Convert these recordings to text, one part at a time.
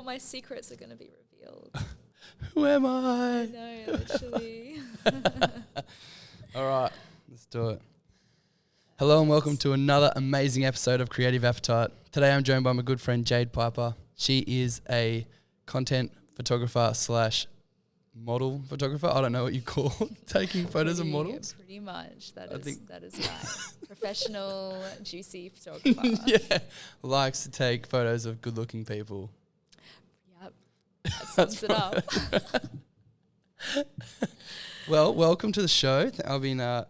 all my secrets are going to be revealed. Who am I? I know, literally. All right, let's do it. Hello and welcome to another amazing episode of Creative Appetite. Today I'm joined by my good friend Jade Piper. She is a content photographer slash model photographer. I don't know what you call taking photos of models. Pretty much. That is right. Professional, juicy photographer. Yeah, likes to take photos of good-looking people. Yep, that sums it up. Well, welcome to the show. I've been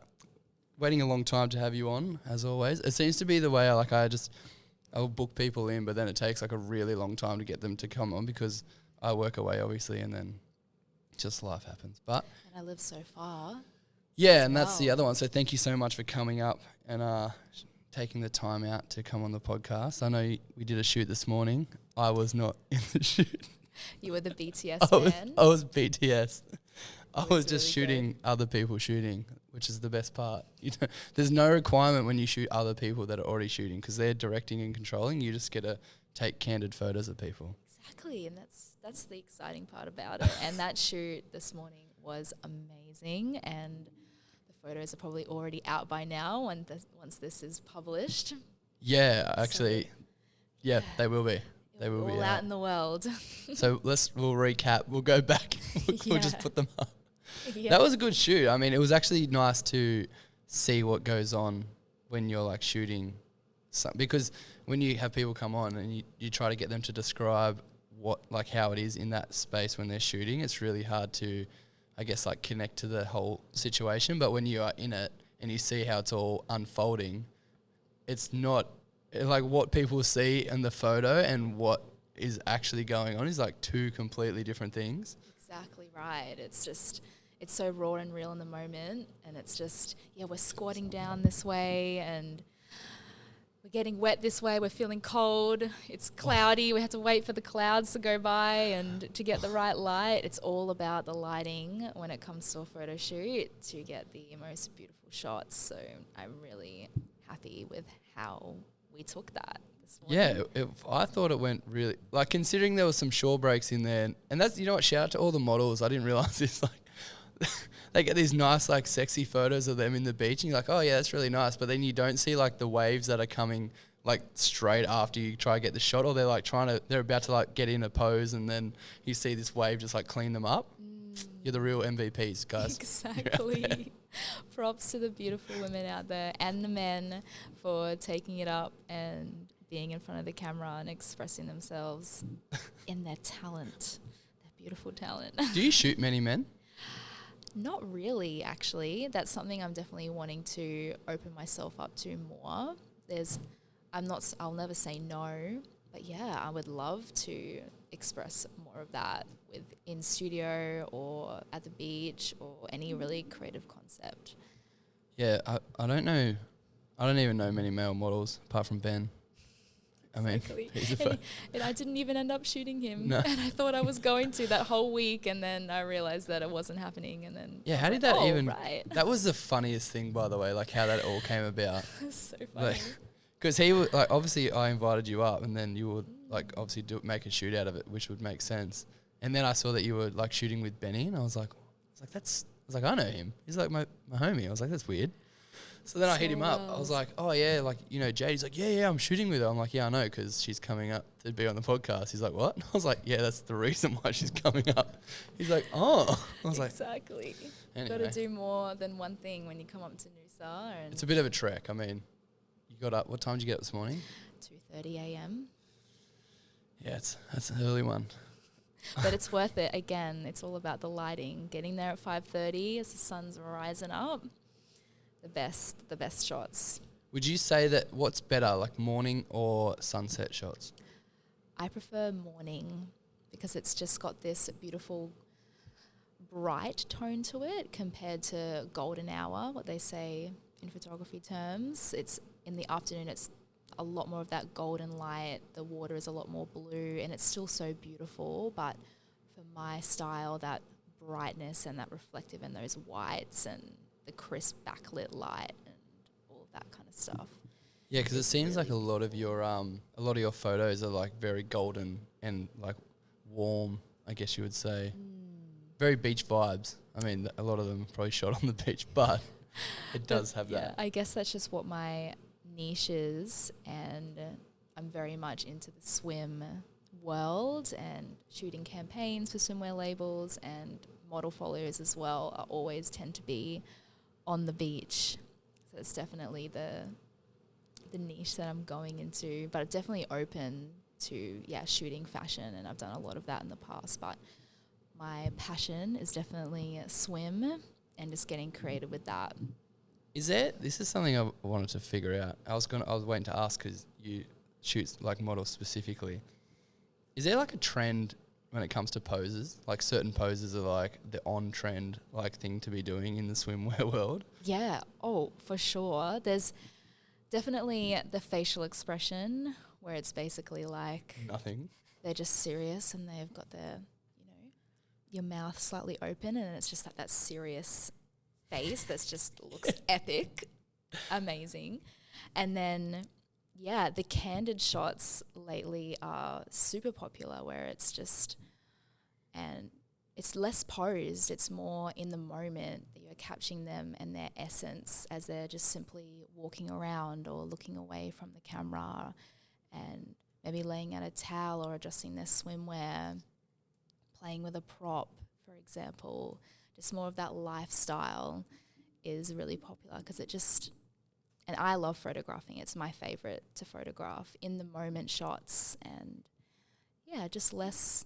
waiting a long time to have you on, as always. It seems to be the way I'll book people in, but then it takes like a really long time to get them to come on because I work away, obviously, and then just life happens. And I live so far. Yeah, and that's the other one. So thank you so much for coming up and taking the time out to come on the podcast. I know we did a shoot this morning. I was not in the shoot. You were the BTS fan? I was BTS. I was just really shooting other people shooting, which is the best part. There's no requirement when you shoot other people that are already shooting because they're directing and controlling. You just get to take candid photos of people. Exactly, and that's the exciting part about it. And that shoot this morning was amazing, and the photos are probably already out by now once this is published. Yeah, actually, yeah, they will be. They will be out in the world. So we'll recap. We'll go back. We'll just put them up. Yeah. That was a good shoot. I mean, it was actually nice to see what goes on when you're like shooting, because when you have people come on and you try to get them to describe how it is in that space when they're shooting, it's really hard to, I guess, like connect to the whole situation. But when you are in it and you see how it's all unfolding, it's not like what people see in the photo and what is actually going on is like two completely different things. Exactly right. It's so raw and real in the moment, and it's just, we're squatting down this way and we're getting wet this way, we're feeling cold, it's cloudy, we have to wait for the clouds to go by and to get the right light. It's all about the lighting when it comes to a photo shoot to get the most beautiful shots. So I'm really happy with how we took that this morning. Yeah, I thought it went really, like, considering there was some shore breaks in there, and that's, you know what, shout out to all the models. I didn't realise this, like, they get these nice, like, sexy photos of them in the beach, and you're like, oh yeah, that's really nice, but then you don't see like the waves that are coming like straight after you try to get the shot, or they're like they're about to like get in a pose, and then you see this wave just like clean them up. You're the real MVPs, guys. Exactly. Props to the beautiful women out there and the men for taking it up and being in front of the camera and expressing themselves in their talent, their beautiful talent. Do you shoot many men? Not really, actually. That's something I'm definitely wanting to open myself up to more. I'll never say no, but yeah, I would love to express more of that in studio or at the beach or any really creative concept. Yeah, I don't know. I don't even know many male models apart from Ben. I mean, and I didn't even end up shooting him. No. And I thought I was going to that whole week, and then I realized that it wasn't happening. And then how did that even? Right. That was the funniest thing, by the way, like how that all came about. So funny. Because he would, like, obviously I invited you up, and then you would like obviously make a shoot out of it, which would make sense. And then I saw that you were like shooting with Benny, and I was like, I know him. He's like my homie. I was like, that's weird. So then I hit him up. I was like, oh yeah, like, you know, Jade. He's like, yeah, I'm shooting with her. I'm like, yeah, I know, because she's coming up to be on the podcast. He's like, what? I was like, yeah, that's the reason why she's coming up. He's like, oh. I was exactly. Anyway. Got to do more than one thing when you come up to Noosa. And it's a bit of a trek. I mean, you got up. What time did you get up this morning? 2:30 a.m. Yeah, that's an early one. But it's worth it. Again, it's all about the lighting. Getting there at 5:30 as the sun's rising up. The best shots. Would you say that what's better, like morning or sunset shots? I prefer morning because it's just got this beautiful bright tone to it compared to golden hour, what they say in photography terms. It's in the afternoon, it's a lot more of that golden light. The water is a lot more blue, and it's still so beautiful. But for my style, that brightness and that reflective and those whites and the crisp backlit light and all of that kind of stuff. Yeah, because it seems like a lot of your photos are like very golden and like warm, I guess you would say. Very beach vibes. I mean, a lot of them probably shot on the beach, but it does have that. I guess that's just what my niche is, and I'm very much into the swim world and shooting campaigns for swimwear labels, and model folios as well are always tend to be on the beach. So it's definitely the niche that I'm going into, but I'm definitely open to shooting fashion, and I've done a lot of that in the past, but my passion is definitely swim and just getting creative with that. This is something I wanted to figure out. I was waiting to ask because you shoot like models specifically. Is there like a trend when it comes to poses? Like certain poses are like the on trend like thing to be doing in the swimwear world? Yeah, for sure. There's definitely the facial expression where it's basically like Nothing. They're just serious and they've got their, your mouth slightly open, and it's just like that serious face that's just looks epic, amazing. And then, the candid shots lately are super popular where it's just, and it's less posed, it's more in the moment that you're capturing them and their essence as they're just simply walking around or looking away from the camera and maybe laying out a towel or adjusting their swimwear, playing with a prop, for example. Just more of that lifestyle is really popular because it just, and I love photographing. It's my favorite to photograph in the moment shots, and just less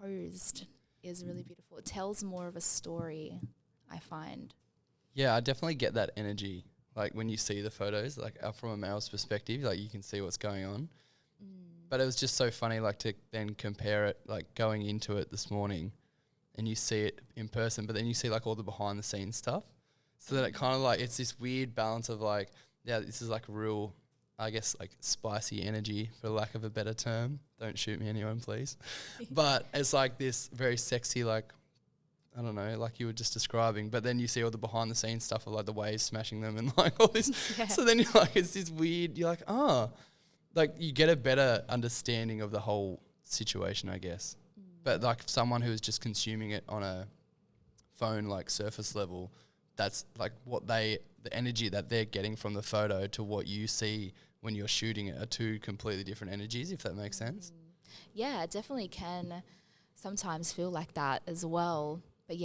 posed is really beautiful. It tells more of a story, I find. Yeah, I definitely get that energy. Like when you see the photos, like from a male's perspective, like you can see what's going on. But it was just so funny, like to then compare it, like going into it this morning and you see it in person, but then you see like all the behind the scenes stuff. So that it kind of like, it's this weird balance of like, this is like real, I guess like spicy energy for lack of a better term. Don't shoot me anyone, please. But it's like this very sexy, like, I don't know, like you were just describing, but then you see all the behind the scenes stuff of like the waves smashing them and like all this. So then you're like, it's this weird, you're like, like you get a better understanding of the whole situation, I guess. But like someone who is just consuming it on a phone, like surface level, that's like the energy that they're getting from the photo to what you see when you're shooting it are two completely different energies, if that makes sense. Yeah, it definitely can sometimes feel like that as well. But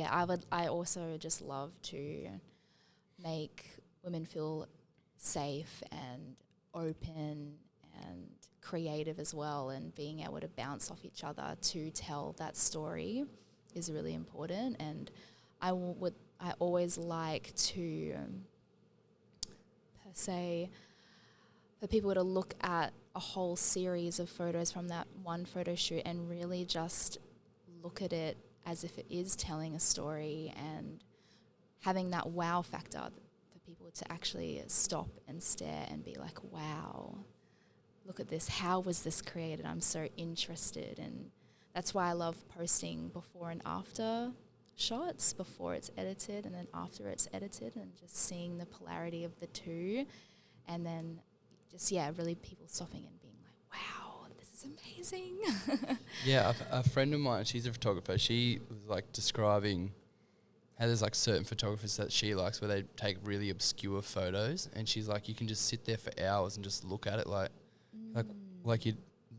I also just love to make women feel safe and open and creative as well, and being able to bounce off each other to tell that story is really important. And I always like to per se for people to look at a whole series of photos from that one photo shoot and really just look at it as if it is telling a story, and having that wow factor for people to actually stop and stare and be like, wow, look at this, how was this created? I'm so interested. And that's why I love posting before and after shots, before it's edited and then after it's edited, and just seeing the polarity of the two, and then just really people stopping and being like, wow, this is amazing. Yeah, a friend of mine, she's a photographer, she was like describing how there's like certain photographers that she likes where they take really obscure photos, and she's like, you can just sit there for hours and just look at it like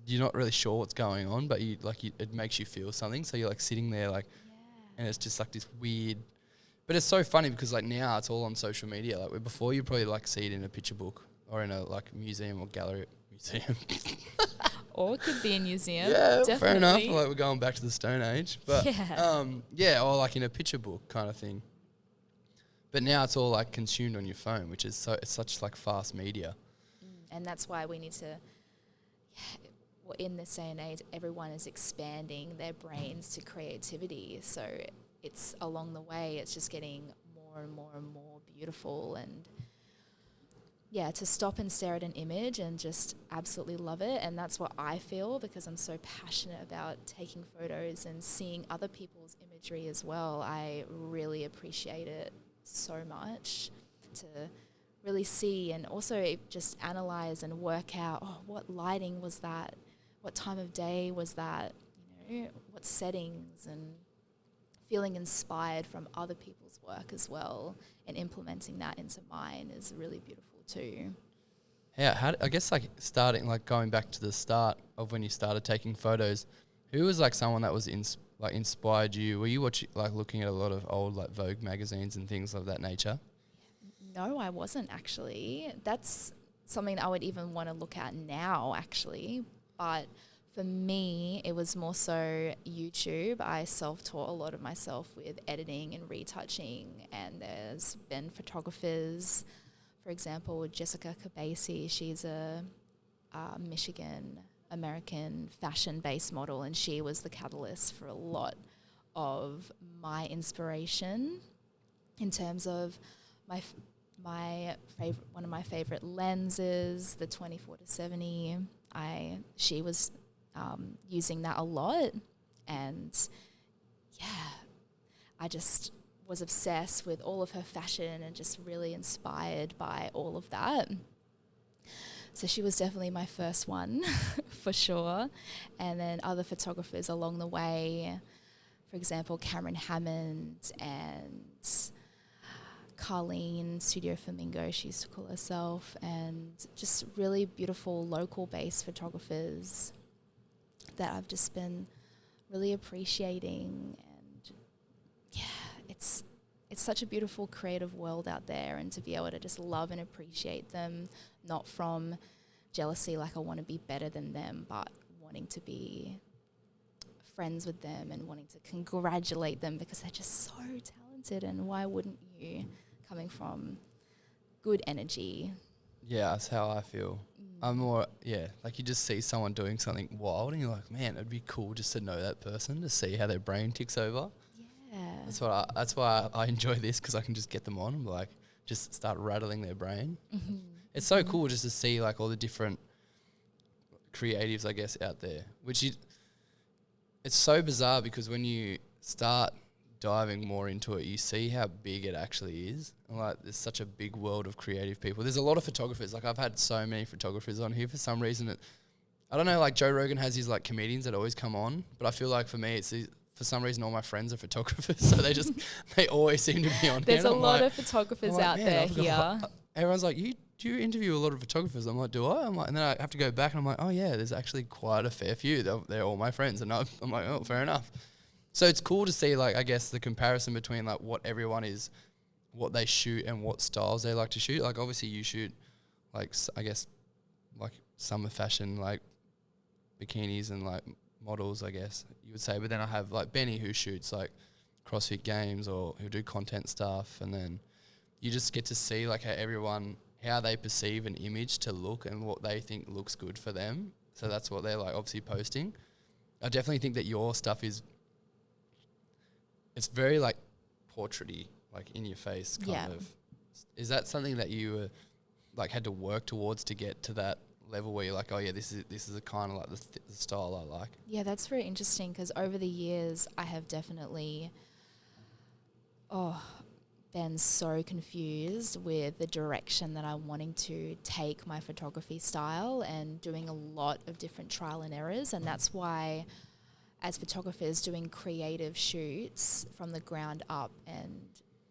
you're not really sure what's going on, but it makes you feel something. So you're like sitting there like, and it's just like this weird, but it's so funny because like now it's all on social media. Like where before you probably like see it in a picture book or in a like museum or gallery museum. Or it could be a museum. Yeah, definitely. Fair enough. Like we're going back to the Stone Age, but or like in a picture book kind of thing. But now it's all like consumed on your phone, which is it's such like fast media. And that's why we need to, in this day and age, everyone is expanding their brains to creativity. So it's along the way, it's just getting more and more and more beautiful. And to stop and stare at an image and just absolutely love it. And that's what I feel, because I'm so passionate about taking photos and seeing other people's imagery as well. I really appreciate it so much to really see, and also just analyze and work out, what lighting was that? What time of day was that? what settings, and feeling inspired from other people's work as well, and implementing that into mine is really beautiful too. Yeah, I guess like starting, like going back to the start of when you started taking photos, who was like someone that was inspired you? Were you looking at a lot of old like Vogue magazines and things of that nature? No, I wasn't actually. That's something that I would even want to look at now actually. But for me, it was more so YouTube. I self-taught a lot of myself with editing and retouching, and there's been photographers, for example, Jessica Cabasi. She's a Michigan American fashion-based model, and she was the catalyst for a lot of my inspiration in terms of my favorite, one of my favorite lenses, the 24-70. She was using that a lot, and yeah, I just was obsessed with all of her fashion and just really inspired by all of that. So she was definitely my first one for sure. And then other photographers along the way, for example, Cameron Hammond and Carlene, Studio Flamingo, she used to call herself, and just really beautiful local-based photographers that I've just been really appreciating. And yeah, it's such a beautiful creative world out there, and to be able to just love and appreciate them, not from jealousy like I want to be better than them, but wanting to be friends with them and wanting to congratulate them because they're just so talented, and why wouldn't you, coming from good energy. Yeah, that's how I feel. I'm more, like you just see someone doing something wild and you're like, man, it'd be cool just to know that person, to see how their brain ticks over. Yeah. That's why I enjoy this, because I can just get them on and like just start rattling their brain. Mm-hmm. It's so cool just to see like all the different creatives, I guess, out there. It's so bizarre because when you start diving more into it, you see how big it actually is. And like, there's such a big world of creative people. There's a lot of photographers. Like I've had so many photographers on here for some reason. I don't know, like Joe Rogan has his like comedians that always come on, but I feel like for me, for some reason all my friends are photographers, so they always seem to be on There's here. a lot of photographers out there here. Everyone's like, do you interview a lot of photographers? I'm like, do I? I'm like, and then I have to go back and I'm like, oh yeah, there's actually quite a fair few. They're all my friends. And I'm like, oh, fair enough. So it's cool to see, like, I guess the comparison between like what everyone is, what they shoot and what styles they like to shoot. Like obviously you shoot like, I guess like summer fashion, like bikinis and like models, I guess you would say. But then I have like Benny who shoots like CrossFit Games, or who'll do content stuff. And then you just get to see like how they perceive an image to look and what they think looks good for them. So that's what they're like obviously posting. I definitely think that your stuff it's very like portraity, like in your face kind of. Is that something that you like had to work towards to get to that level where you're like, oh yeah, this is a kind of like the style I like? Yeah, that's very interesting, because over the years I have definitely been so confused with the direction that I'm wanting to take my photography style, and doing a lot of different trial and errors. And that's why, as photographers, doing creative shoots from the ground up and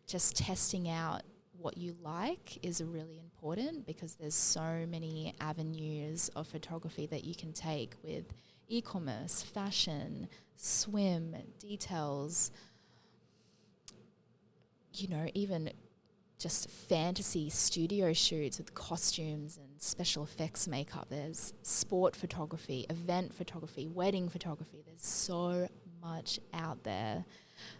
just testing out what you like is really important, because there's so many avenues of photography that you can take with e-commerce, fashion, swim, details, even just fantasy studio shoots with costumes and special effects makeup. There's sport photography, event photography, wedding photography. There's so much out there.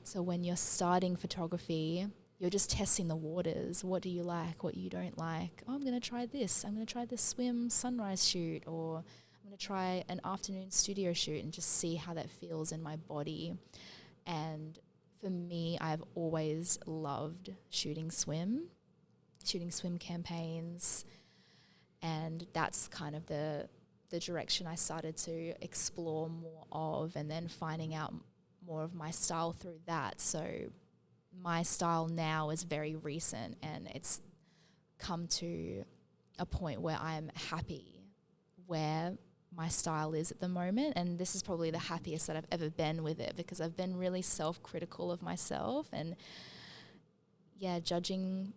So when you're starting photography, you're just testing the waters. What do you like? What you don't like? Oh, I'm going to try this. I'm going to try this swim sunrise shoot, or I'm going to try an afternoon studio shoot and just see how that feels in my body. And for me, I've always loved shooting swim campaigns, and that's kind of the direction I started to explore more of, and then finding out more of my style through that. So my style now is very recent, and it's come to a point where I'm happy where my style is at the moment, and this is probably the happiest that I've ever been with it, because I've been really self-critical of myself and judging,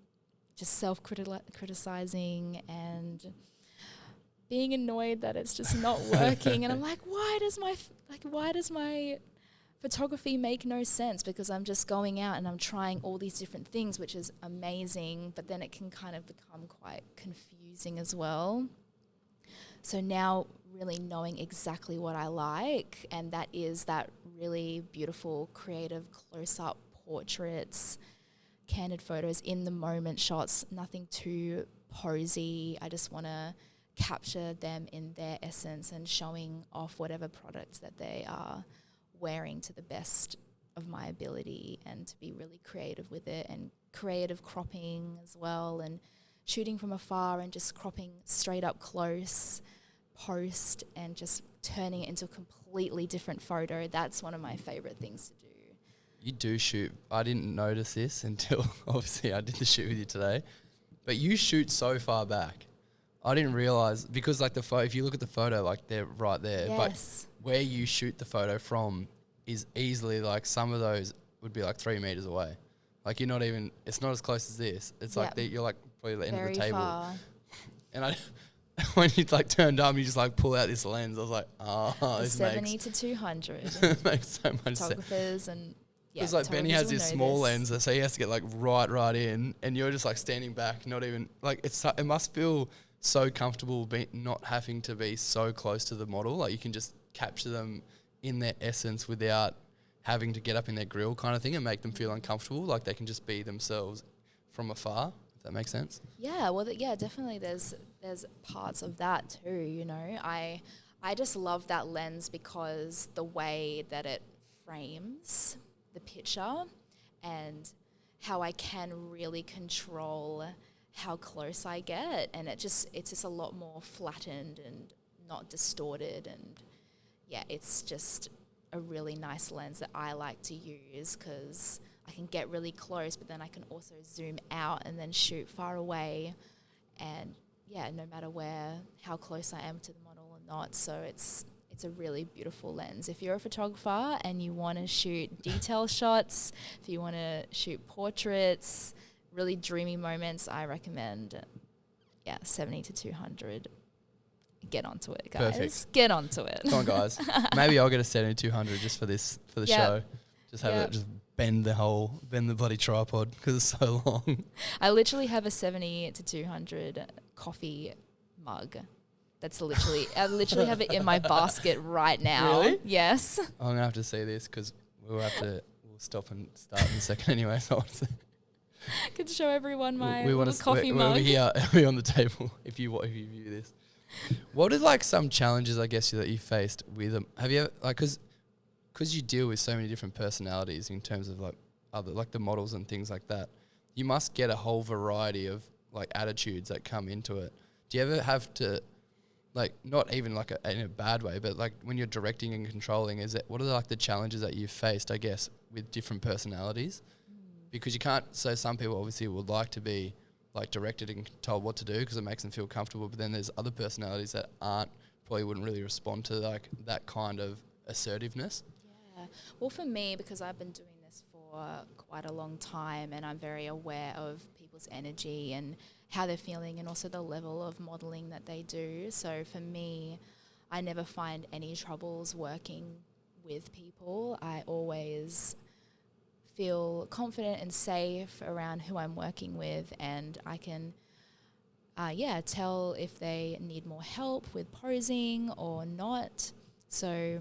just self-criticizing and being annoyed that it's just not working. And I'm like, why does my photography make no sense? Because I'm just going out and I'm trying all these different things, which is amazing, but then it can kind of become quite confusing as well. So now really knowing exactly what I like, and that is that really beautiful, creative close-up portraits, candid photos, in the moment shots, nothing too posy. I just want to capture them in their essence and showing off whatever products that they are wearing to the best of my ability, and to be really creative with it, and creative cropping as well, and shooting from afar and just cropping straight up close post and just turning it into a completely different photo. That's one of my favorite things to do. You do shoot. I didn't notice this until obviously I did the shoot with you today, but you shoot so far back. I didn't realize, because like the photo, if you look at the photo, like they're right there, Yes. but where you shoot the photo from is easily, like, some of those would be like 3 meters away. Like, you're not even, it's not as close as this. It's like you're like probably the end of the table. Far. And I, when you like turned up, you just like pull out this lens. I was like, this 70 to 200. makes so much sense. Photographers and Because like Benny has this small lens, so he has to get like right in, and you're just like standing back, not even like it must feel so comfortable not having to be so close to the model. Like you can just capture them in their essence without having to get up in their grill kind of thing and make them feel uncomfortable. Like they can just be themselves from afar. If that makes sense. Yeah, well, definitely. There's parts of that too. You know, I just love that lens because the way that it frames the picture and how I can really control how close I get, and it's just a lot more flattened and not distorted, and it's just a really nice lens that I like to use because I can get really close, but then I can also zoom out and then shoot far away, and no matter how close I am to the model or not. So it's a really beautiful lens. If you're a photographer and you want to shoot detail shots, if you want to shoot portraits, really dreamy moments, I recommend 70 to 200. Get onto it, guys. Perfect. Get onto it. Come on, guys. Maybe I'll get a 70 to 200 just for the show. Just have it, just bend the bloody tripod because it's so long. I literally have a 70 to 200 coffee mug. That's I literally have it in my basket right now. Really? Yes. I'm going to have to see this because we'll stop and start in a second anyway. So I could show everyone my coffee mug. We're on the table if you view this. What are like some challenges, I guess, that you faced with them? Have you ever, like, because you deal with so many different personalities in terms of like other, like the models and things like that, you must get a whole variety of like attitudes that come into it. Do you ever have to, like, not even like in a bad way, but like when you're directing and controlling, what are like the challenges that you've faced, I guess, with different personalities? Because you can't, so some people obviously would like to be like directed and told what to do because it makes them feel comfortable, but then there's other personalities that probably wouldn't really respond to like that kind of assertiveness. Yeah, well, for me, because I've been doing this for quite a long time and I'm very aware of people's energy and how they're feeling and also the level of modelling that they do. So for me, I never find any troubles working with people. I always feel confident and safe around who I'm working with, and I can tell if they need more help with posing or not. So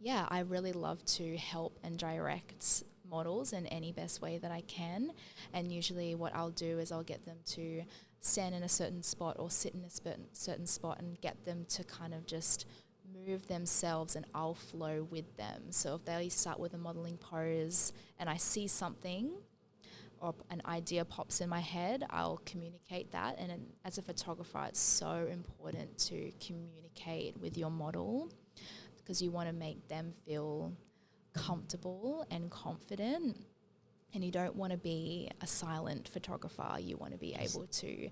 I really love to help and direct models in any best way that I can, and usually what I'll do is I'll get them to stand in a certain spot or sit in a certain spot and get them to kind of just move themselves, and I'll flow with them. So if they start with a modeling pose and I see something or an idea pops in my head, I'll communicate that. And as a photographer, it's so important to communicate with your model because you want to make them feel comfortable and confident, and you don't want to be a silent photographer. You want to be able to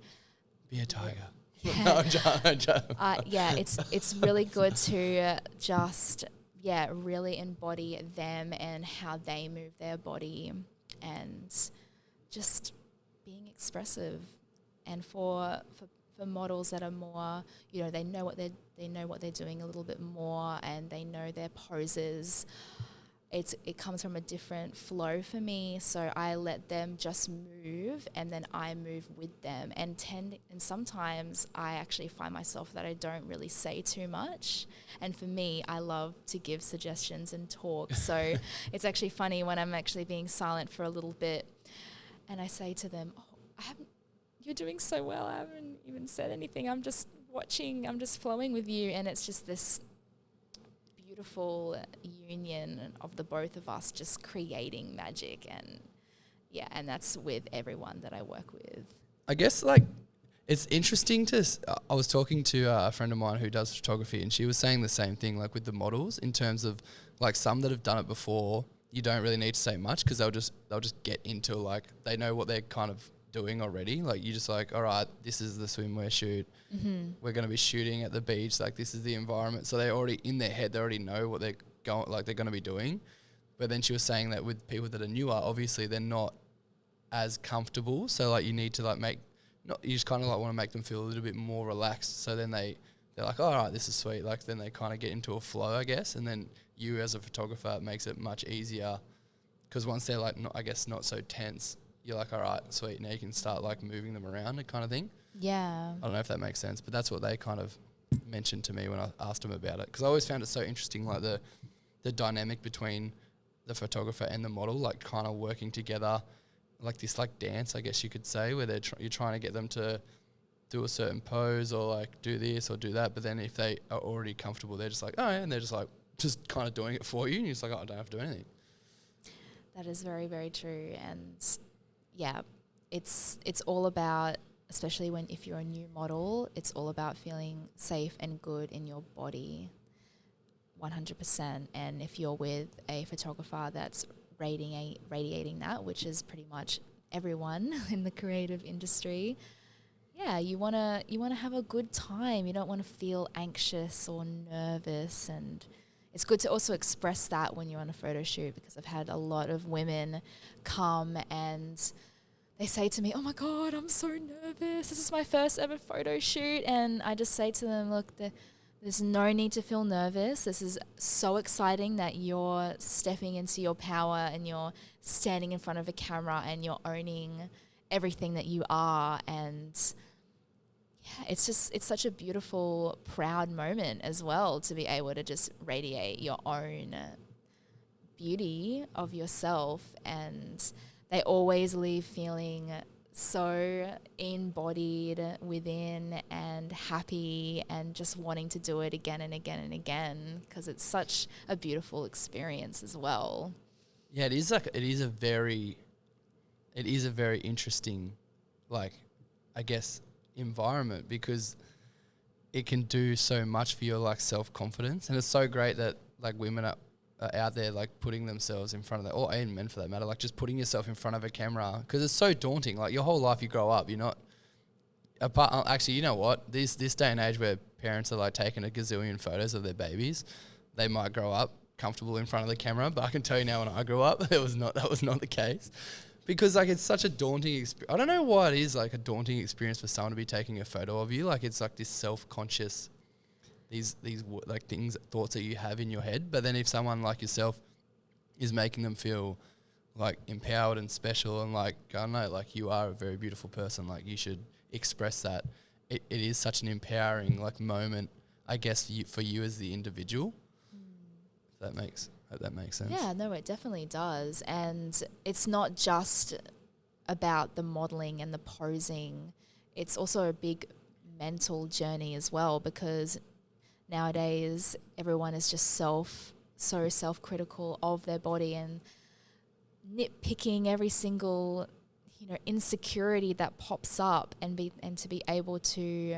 be a tiger. No, I'm joking. Yeah, it's really good to just really embody them and how they move their body, and just being expressive. And for models that are more, they know what they're doing a little bit more, and they know their poses. It comes from a different flow for me, so I let them just move, and then I move with them. And sometimes I actually find myself that I don't really say too much. And for me, I love to give suggestions and talk. So it's actually funny when I'm actually being silent for a little bit, and I say to them, "Oh, you're doing so well. I haven't even said anything. I'm just watching. I'm just flowing with you," and it's just this beautiful union of the both of us just creating magic. And that's with everyone that I work with. I guess it's interesting I was talking to a friend of mine who does photography, and she was saying the same thing, like with the models, in terms of like some that have done it before, you don't really need to say much because they'll just get into, like, they know what they're kind of doing already. Like, you just like, all right, this is the swimwear shoot. Mm-hmm. We're going to be shooting at the beach. Like, this is the environment. So they already, in their head, they already know what they're going to be doing. But then she was saying that with people that are newer, obviously they're not as comfortable. So like, you need to like you just kind of like want to make them feel a little bit more relaxed. So then they're like, oh, all right, this is sweet. Like, then they kind of get into a flow, I guess. And then you as a photographer, it makes it much easier because once they're like, not so tense, you're like, all right, sweet, now you can start like moving them around and kind of thing. Yeah. I don't know if that makes sense, but that's what they kind of mentioned to me when I asked them about it. Because I always found it so interesting, like the dynamic between the photographer and the model, like kind of working together, like this like dance, I guess you could say, where you're trying to get them to do a certain pose or like do this or do that. But then if they are already comfortable, they're just like, oh, yeah, and they're just like, just kind of doing it for you. And you're just like, oh, I don't have to do anything. That is very, very true. And yeah, it's all about, especially if you're a new model, it's all about feeling safe and good in your body, 100%. And if you're with a photographer that's radiating that, which is pretty much everyone in the creative industry, yeah, you wanna have a good time. You don't want to feel anxious or nervous, and it's good to also express that when you're on a photo shoot, because I've had a lot of women come and they say to me, oh my God, I'm so nervous. This is my first ever photo shoot. And I just say to them, look, there's no need to feel nervous. This is so exciting that you're stepping into your power and you're standing in front of a camera and you're owning everything that you are. And yeah, it's such a beautiful, proud moment as well to be able to just radiate your own beauty of yourself. And they always leave feeling so embodied within and happy and just wanting to do it again and again and again, because it's such a beautiful experience as well. Yeah, it is a very interesting, like, I guess, environment, because it can do so much for your like self-confidence. And it's so great that like women are out there like putting themselves in front of that, or and men for that matter, like just putting yourself in front of a camera, because it's so daunting. Like your whole life you grow up, you're not apart. Actually, you know what? This day and age where parents are like taking a gazillion photos of their babies, they might grow up comfortable in front of the camera. But I can tell you now, when I grew up, that was not the case, because like it's such a daunting experience. I don't know why it is like a daunting experience for someone to be taking a photo of you. Like it's like this self-conscious, these like thoughts that you have in your head. But then if someone like yourself is making them feel like empowered and special and like, I don't know, like you are a very beautiful person, like you should express that. It is such an empowering like moment, I guess, for you as the individual. If that makes sense. Yeah, no, it definitely does. And it's not just about the modeling and the posing. It's also a big mental journey as well, because nowadays everyone is just so self-critical of their body and nitpicking every single insecurity that pops up, and to be able to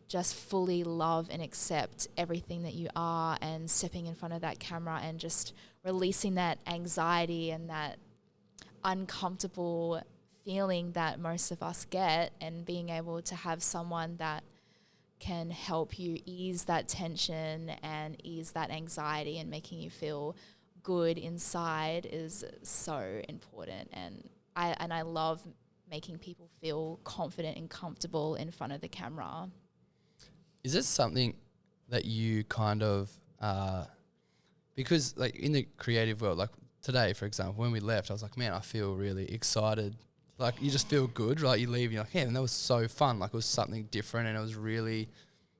just fully love and accept everything that you are, and stepping in front of that camera and just releasing that anxiety and that uncomfortable feeling that most of us get, and being able to have someone that can help you ease that tension and ease that anxiety and making you feel good inside is so important. And I love making people feel confident and comfortable in front of the camera. Is this something that you kind of, because like in the creative world, like today, for example, when we left, I was like, man, I feel really excited. Like you just feel good, right? You leave and you're like, yeah, and that was so fun. Like it was something different and it was really,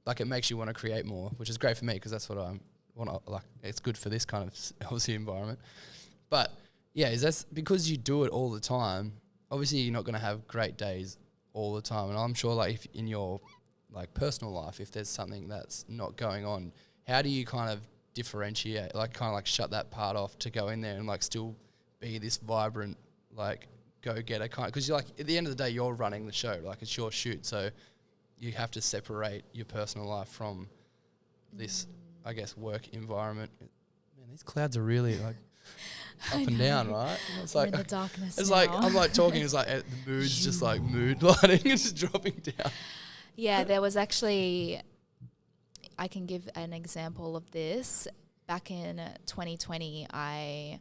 like it makes you want to create more, which is great for me because that's what I want to, like, it's good for this kind of obviously environment. But yeah, is that because you do it all the time, obviously you're not going to have great days all the time. And I'm sure like if in your like personal life, if there's something that's not going on, how do you kind of differentiate, like kind of like shut that part off to go in there and like still be this vibrant, like go-getter kind? Because you're like, at the end of the day, you're running the show, like it's your shoot. So you have to separate your personal life from this, I guess, work environment. Man, these clouds are really like up and down, right? It's We're like in the darkness it's now. like I'm like talking. It's like the mood's just like mood lighting and just dropping down. Yeah, there was actually, I can give an example of this. Back in 2020, I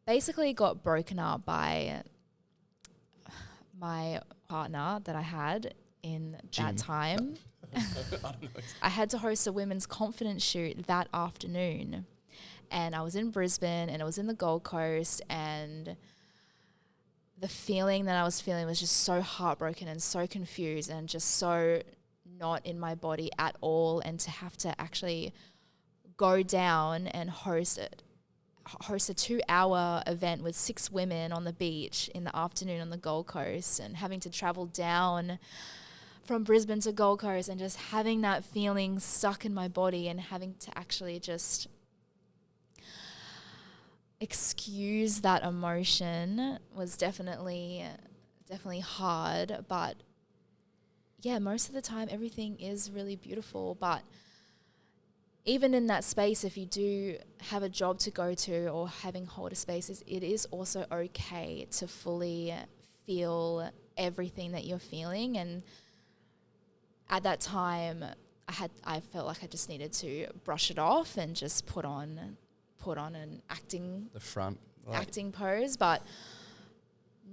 basically got broken up by my partner that I had in that time. I had to host a women's confidence shoot that afternoon. And I was in Brisbane and it was in the Gold Coast, and the feeling that I was feeling was just so heartbroken and so confused and just so not in my body at all. And to have to actually go down and host a 2-hour event with 6 women on the beach in the afternoon on the Gold Coast, and having to travel down from Brisbane to Gold Coast and just having that feeling stuck in my body and having to actually just excuse that emotion was definitely hard. But yeah, most of the time everything is really beautiful. But even in that space, if you do have a job to go to or having holder spaces, it is also okay to fully feel everything that you're feeling. And at that time, I felt like I just needed to brush it off and just put on an acting pose. But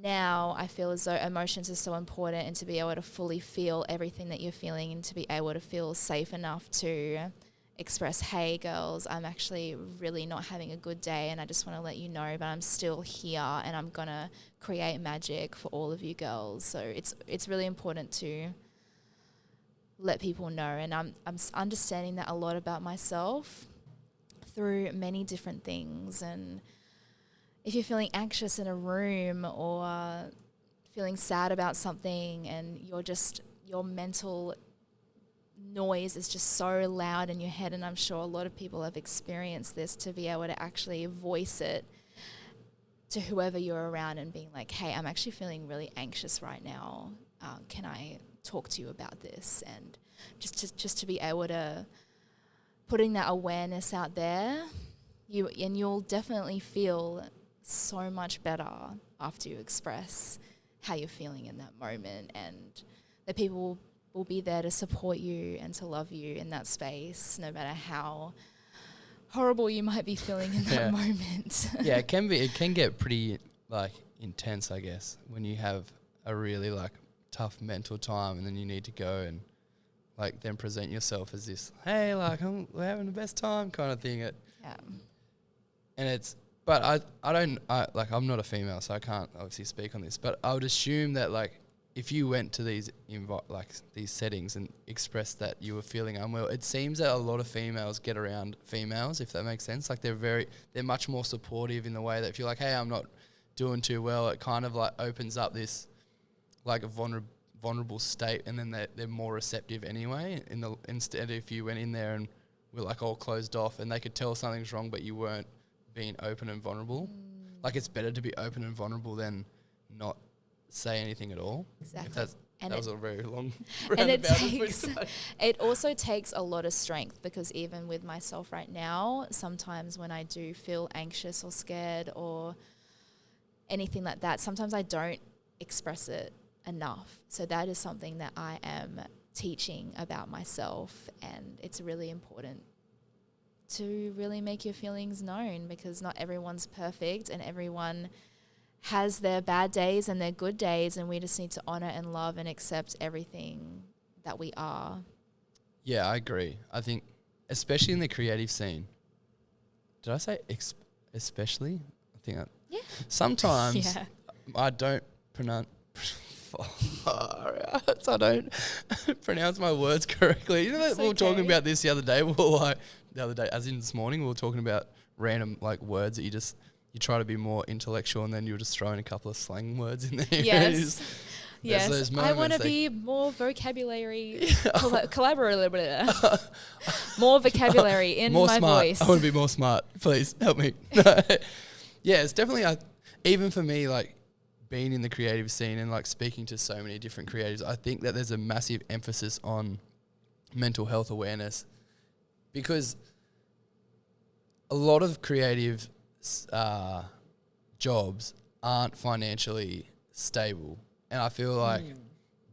now I feel as though emotions are so important, and to be able to fully feel everything that you're feeling and to be able to feel safe enough to express, hey girls, I'm actually really not having a good day and I just want to let you know, but I'm still here and I'm going to create magic for all of you girls. So it's really important to let people know. And I'm understanding that a lot about myself through many different things. And if you're feeling anxious in a room or feeling sad about something and your mental noise is just so loud in your head, and I'm sure a lot of people have experienced this, to be able to actually voice it to whoever you're around and being like, hey, I'm actually feeling really anxious right now. Can I talk to you about this? And just to be able to putting that awareness out there, you'll definitely feel so much better after you express how you're feeling in that moment, and the people will be there to support you and to love you in that space, no matter how horrible you might be feeling in that moment. Yeah, it can get pretty like intense, I guess, when you have a really like tough mental time and then you need to go and like then present yourself as this, hey, like we're having the best time kind of thing. And but I'm not a female, so I can't obviously speak on this, but I would assume that like if you went to these these settings and expressed that you were feeling unwell, it seems that a lot of females get around females, if that makes sense. Like they're much more supportive in the way that if you're like, hey, I'm not doing too well, it kind of like opens up this like a vulnerable state, and then they're more receptive anyway. Instead, if you went in there and were like all closed off and they could tell something's wrong, but you weren't being open and vulnerable. Like it's better to be open and vulnerable than not say anything at all. Exactly. That was a very long and it also takes a lot of strength, because even with myself right now, sometimes when I do feel anxious or scared or anything like that, sometimes I don't express it enough. So that is something that I am teaching about myself, and it's really important to really make your feelings known, because not everyone's perfect and everyone has their bad days and their good days, and we just need to honor and love and accept everything that we are. Yeah, I agree. I think, especially in the creative scene. Did I say especially? I think that. Yeah. Sometimes I don't pronounce. I don't pronounce my words correctly. You know, that we were talking about this the other day. As in this morning, we were talking about random like words that you try to be more intellectual, and then you're just throwing a couple of slang words in there. Yes. Yes. I want to be more vocabulary, collaborative, more vocabulary in more my smart. voice. I want to be more smart. Please help me. Yeah, it's definitely even for me, like being in the creative scene and like speaking to so many different creatives, I think that there's a massive emphasis on mental health awareness, because a lot of creative jobs aren't financially stable. And I feel like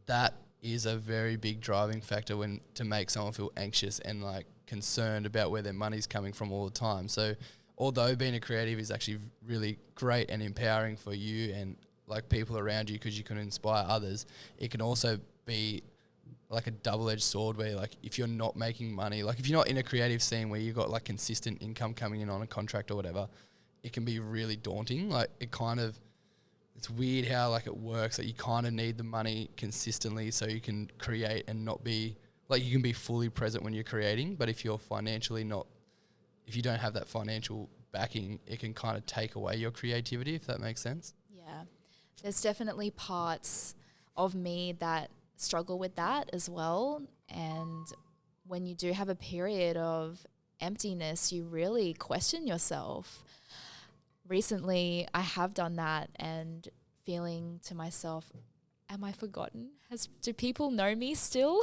that is a very big driving factor to make someone feel anxious and like concerned about where their money's coming from all the time. So although being a creative is actually really great and empowering for you and like people around you, because you can inspire others, it can also be like a double-edged sword where like if you're not making money, like if you're not in a creative scene where you've got like consistent income coming in on a contract or whatever, it can be really daunting. Like it's weird how like it works, that you kind of need the money consistently so you can create and not be like, you can be fully present when you're creating. But if you're if you don't have that financial backing, it can kind of take away your creativity, if that makes sense. Yeah. There's definitely parts of me that struggle with that as well. And when you do have a period of emptiness, you really question yourself. Recently, I have done that and feeling to myself, am I forgotten? Do people know me still?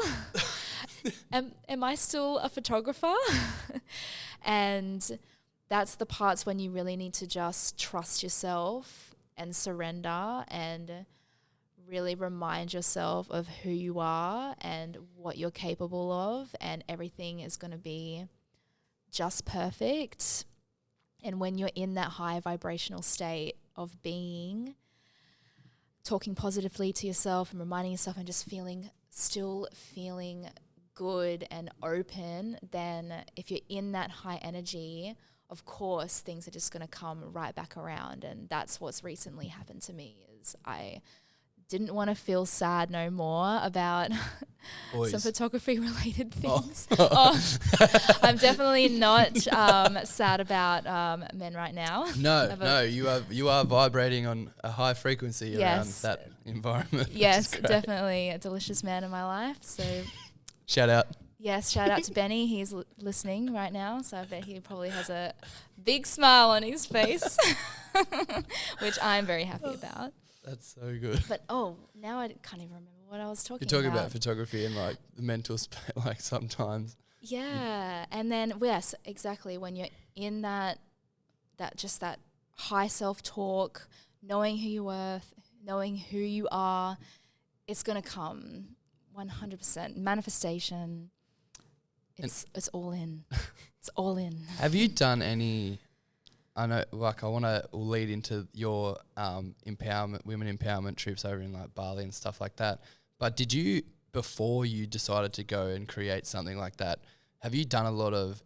Am I still a photographer? And that's the parts when you really need to just trust yourself and surrender and really remind yourself of who you are and what you're capable of, and everything is going to be just perfect. And when you're in that high vibrational state of being, talking positively to yourself and reminding yourself and just still feeling good and open, then if you're in that high energy, of course, things are just going to come right back around. And that's what's recently happened to me, is I didn't want to feel sad no more about some photography related things. I'm definitely not sad about men right now. No, you are vibrating on a high frequency around that environment. Yes, definitely a delicious man in my life. So shout out. Yes, shout out to Benny. He's listening right now, so I bet he probably has a big smile on his face, which I'm very happy about. That's so good. But now I can't even remember what I was talking about. You're talking about photography and like the mental space, like sometimes. Yeah, and then yes, exactly. When you're in that high self-talk, knowing who you're worth, knowing who you are, it's gonna come 100%. Manifestation. It's all in. It's all in. Have you done any? I know, like, I want to lead into your women empowerment trips over in like Bali and stuff like that. But did you, before you decided to go and create something like that, have you done a lot of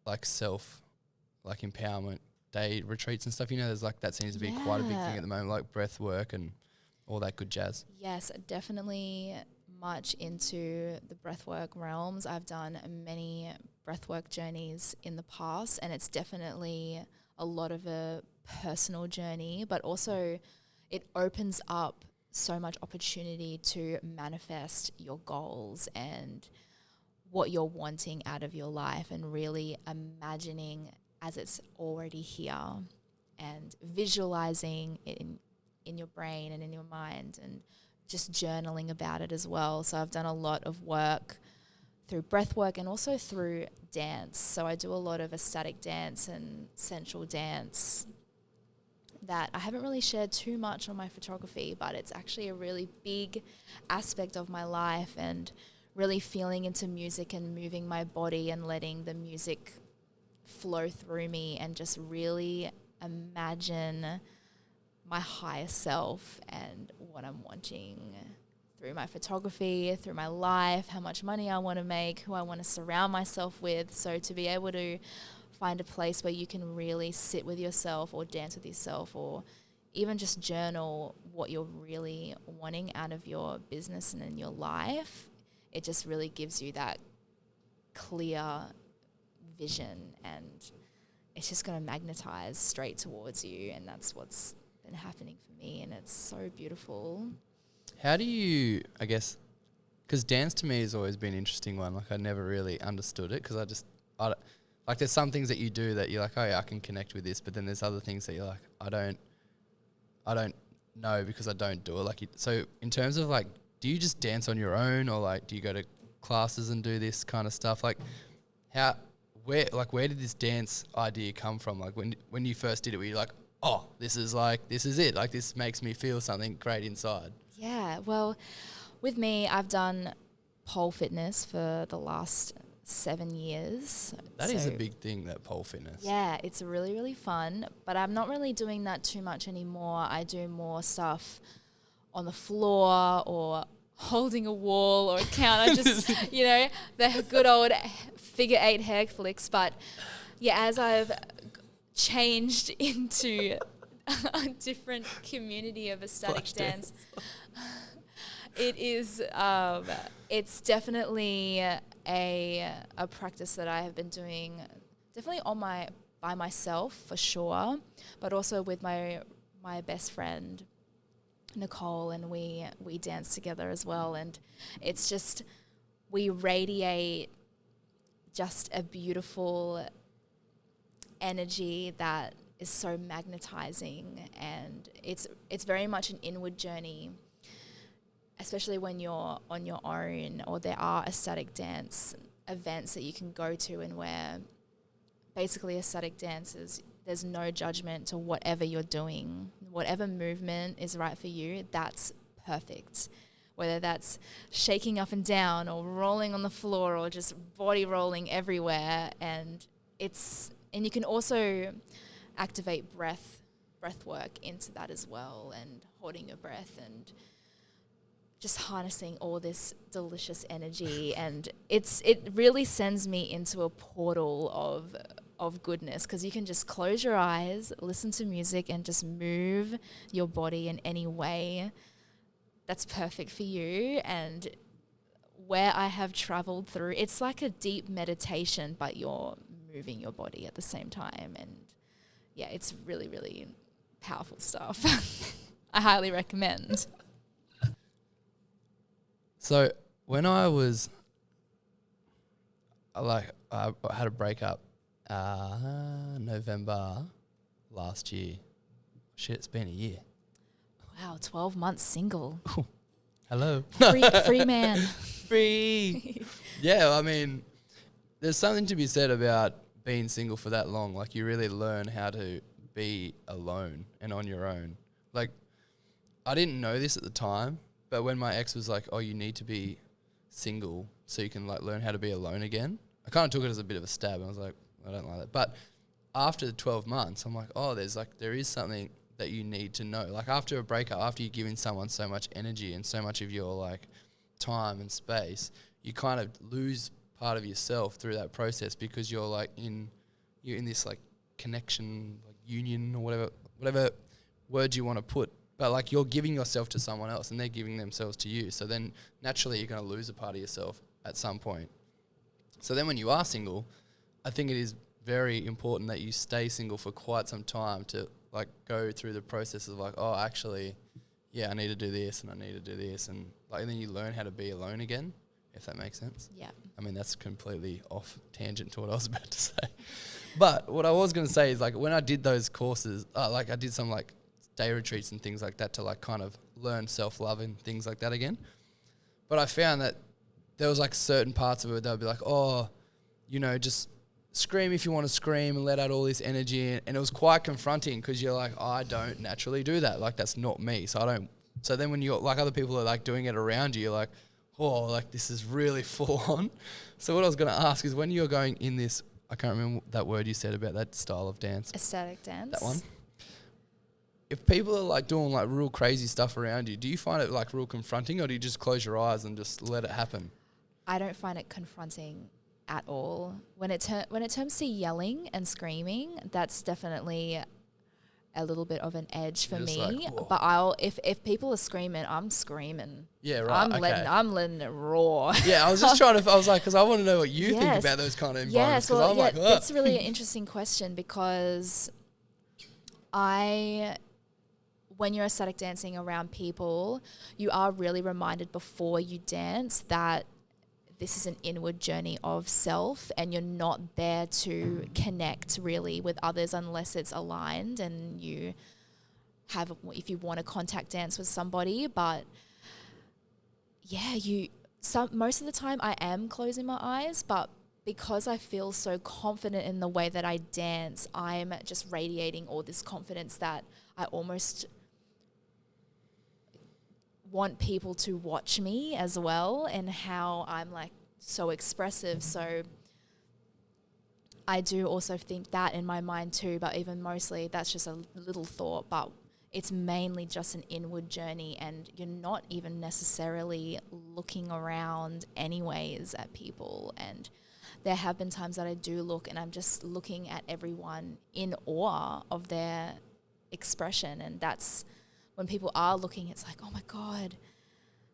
like empowerment day retreats and stuff? You know, there's like, that seems to be quite a big thing at the moment, like breath work and all that good jazz. Yes, definitely much into the breathwork realms. I've done many breathwork journeys in the past, and it's definitely a lot of a personal journey, but also it opens up so much opportunity to manifest your goals and what you're wanting out of your life, and really imagining as it's already here and visualizing it in your brain and in your mind, and just journaling about it as well. So I've done a lot of work through breath work and also through dance. So I do a lot of ecstatic dance and sensual dance that I haven't really shared too much on my photography, but it's actually a really big aspect of my life, and really feeling into music and moving my body and letting the music flow through me, and just really imagine my higher self and what I'm wanting through my photography, through my life, how much money I want to make, who I want to surround myself with. So to be able to find a place where you can really sit with yourself or dance with yourself, or even just journal what you're really wanting out of your business and in your life, it just really gives you that clear vision, and it's just going to magnetize straight towards you. And that's what's been happening for me, and it's so beautiful. How do you, I guess, because dance to me has always been an interesting one. Like, I never really understood it, because like, there's some things that you do that you're like, oh yeah, I can connect with this, but then there's other things that you're like, I don't know, because I don't do it. Like, so in terms of like, do you just dance on your own, or like, do you go to classes and do this kind of stuff? Like, where did this dance idea come from? Like, when you first did it, were you like, oh, this is it. Like, this makes me feel something great inside. Yeah, well, with me, I've done pole fitness for the last 7 years. That is a big thing, that pole fitness. Yeah, it's really, really fun, but I'm not really doing that too much anymore. I do more stuff on the floor or holding a wall or a counter, just, the good old figure 8 hair flicks. But yeah, as I've changed into a different community of ecstatic dance, it is, it's definitely a practice that I have been doing definitely by myself for sure, but also with my best friend Nicole, and we dance together as well. And it's just, we radiate just a beautiful energy that is so magnetizing, and it's very much an inward journey, especially when you're on your own, or there are ecstatic dance events that you can go to, and where basically ecstatic dances, there's no judgment to whatever you're doing. Whatever movement is right for you, that's perfect. Whether that's shaking up and down, or rolling on the floor, or just body rolling everywhere. And you can also activate breath work into that as well, and holding your breath and just harnessing all this delicious energy. And it really sends me into a portal of goodness, because you can just close your eyes, listen to music, and just move your body in any way that's perfect for you. And where I have traveled through, it's like a deep meditation, but you're moving your body at the same time. And yeah, it's really, really powerful stuff. I highly recommend. So when I was I had a breakup November last year. Shit, it's been a year. Wow, 12 months single. Hello. Free man. Free. Yeah, I mean, there's something to be said about being single for that long. Like, you really learn how to be alone and on your own. Like, I didn't know this at the time, but when my ex was like, oh, you need to be single so you can like learn how to be alone again, I kind of took it as a bit of a stab, and I was like, I don't like that. But after the 12 months, I'm like, oh, there is something that you need to know. Like, after a breakup, after you're giving someone so much energy and so much of your like time and space, you kind of lose part of yourself through that process, because you're in this like connection, like union, or whatever word you want to put. But like, you're giving yourself to someone else, and they're giving themselves to you. So then naturally you're going to lose a part of yourself at some point. So then when you are single, I think it is very important that you stay single for quite some time to like go through the process of like, oh, actually, yeah, I need to do this and I need to do this. And like, and then you learn how to be alone again, if that makes sense. Yeah. I mean, that's completely off tangent to what I was about to say. But what I was going to say is like, when I did those courses, like I did some like day retreats and things like that to like kind of learn self-love and things like that again. But I found that there was like certain parts of it that would be like, oh, just scream if you want to scream and let out all this energy. And it was quite confronting, because you're like, oh, I don't naturally do that. Like, that's not me. So then when you're like, other people are like doing it around you, you're like, oh, like this is really full on. So what I was going to ask is, when you're going in this, I can't remember that word you said about that style of dance. Aesthetic dance. That one. If people are like doing like real crazy stuff around you, do you find it like real confronting, or do you just close your eyes and just let it happen? I don't find it confronting at all. When it comes to yelling and screaming, that's definitely a little bit of an edge for me. Like, but if people are screaming, I'm screaming. Yeah, right. I'm letting it roar. Yeah, I was just I was like, because I want to know what you think about those kind of environments. Yes, well, I'm that's really an interesting question, because when you're aesthetic dancing around people, you are really reminded before you dance that this is an inward journey of self, and you're not there to connect really with others unless it's aligned and you have, if you want to contact dance with somebody. But yeah, most of the time I am closing my eyes, but because I feel so confident in the way that I dance, I'm just radiating all this confidence that I almost want people to watch me as well, and how I'm like so expressive. So I do also think that in my mind too, but even mostly that's just a little thought, but it's mainly just an inward journey, and you're not even necessarily looking around anyways at people. And there have been times that I do look, and I'm just looking at everyone in awe of their expression, and that's when people are looking, it's like, oh my God,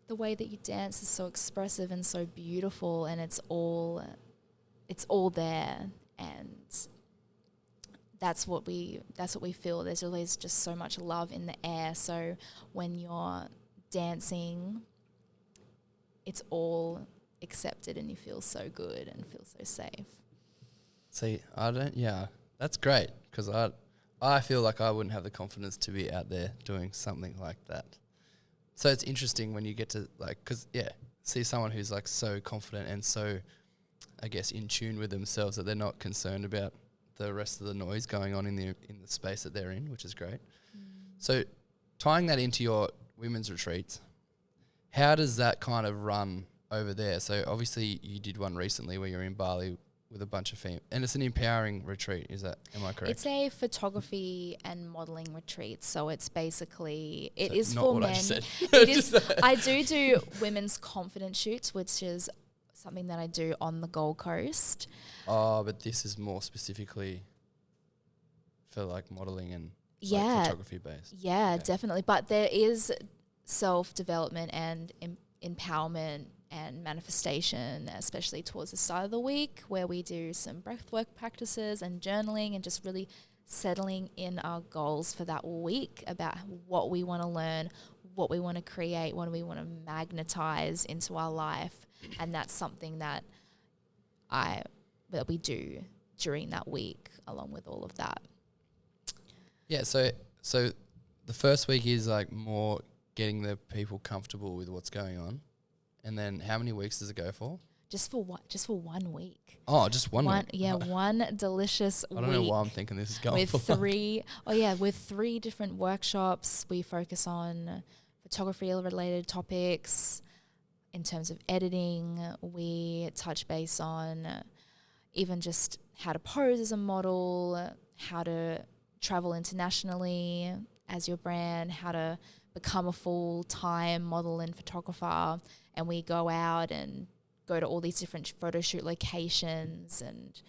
the way that you dance is so expressive and so beautiful, and it's all there. And that's what we feel. There's always just so much love in the air. So when you're dancing, it's all accepted, and you feel so good and feel so safe. See, that's great, because I feel like I wouldn't have the confidence to be out there doing something like that. So it's interesting when you get to see someone who's like so confident and so, I guess, in tune with themselves that they're not concerned about the rest of the noise going on in the space that they're in, which is great. So tying that into your women's retreats, how does that kind of run over there? So obviously you did one recently where you're in Bali with a bunch of females, and it's an empowering retreat. Am I correct? It's a photography and modeling retreat. So it's basically, it is not for what men. I said. It is. I do women's confidence shoots, which is something that I do on the Gold Coast. Oh, but this is more specifically for like modeling and photography based. Yeah, okay. Definitely. But there is self-development and empowerment and manifestation, especially towards the start of the week, where we do some breathwork practices and journaling, and just really settling in our goals for that week about what we want to learn, what we want to create, what we want to magnetize into our life. And that's something that we do during that week, along with all of that. Yeah, so the first week is like more getting the people comfortable with what's going on. And then how many weeks does it go for? Just for 1 week. Oh, just one week? Yeah, one delicious week. I don't know why I'm thinking this is going with for with 3 different workshops. We focus on photography-related topics. In terms of editing, we touch base on even just how to pose as a model, how to travel internationally as your brand, how to become a full-time model and photographer. And we go out and go to all these different photo shoot locations, and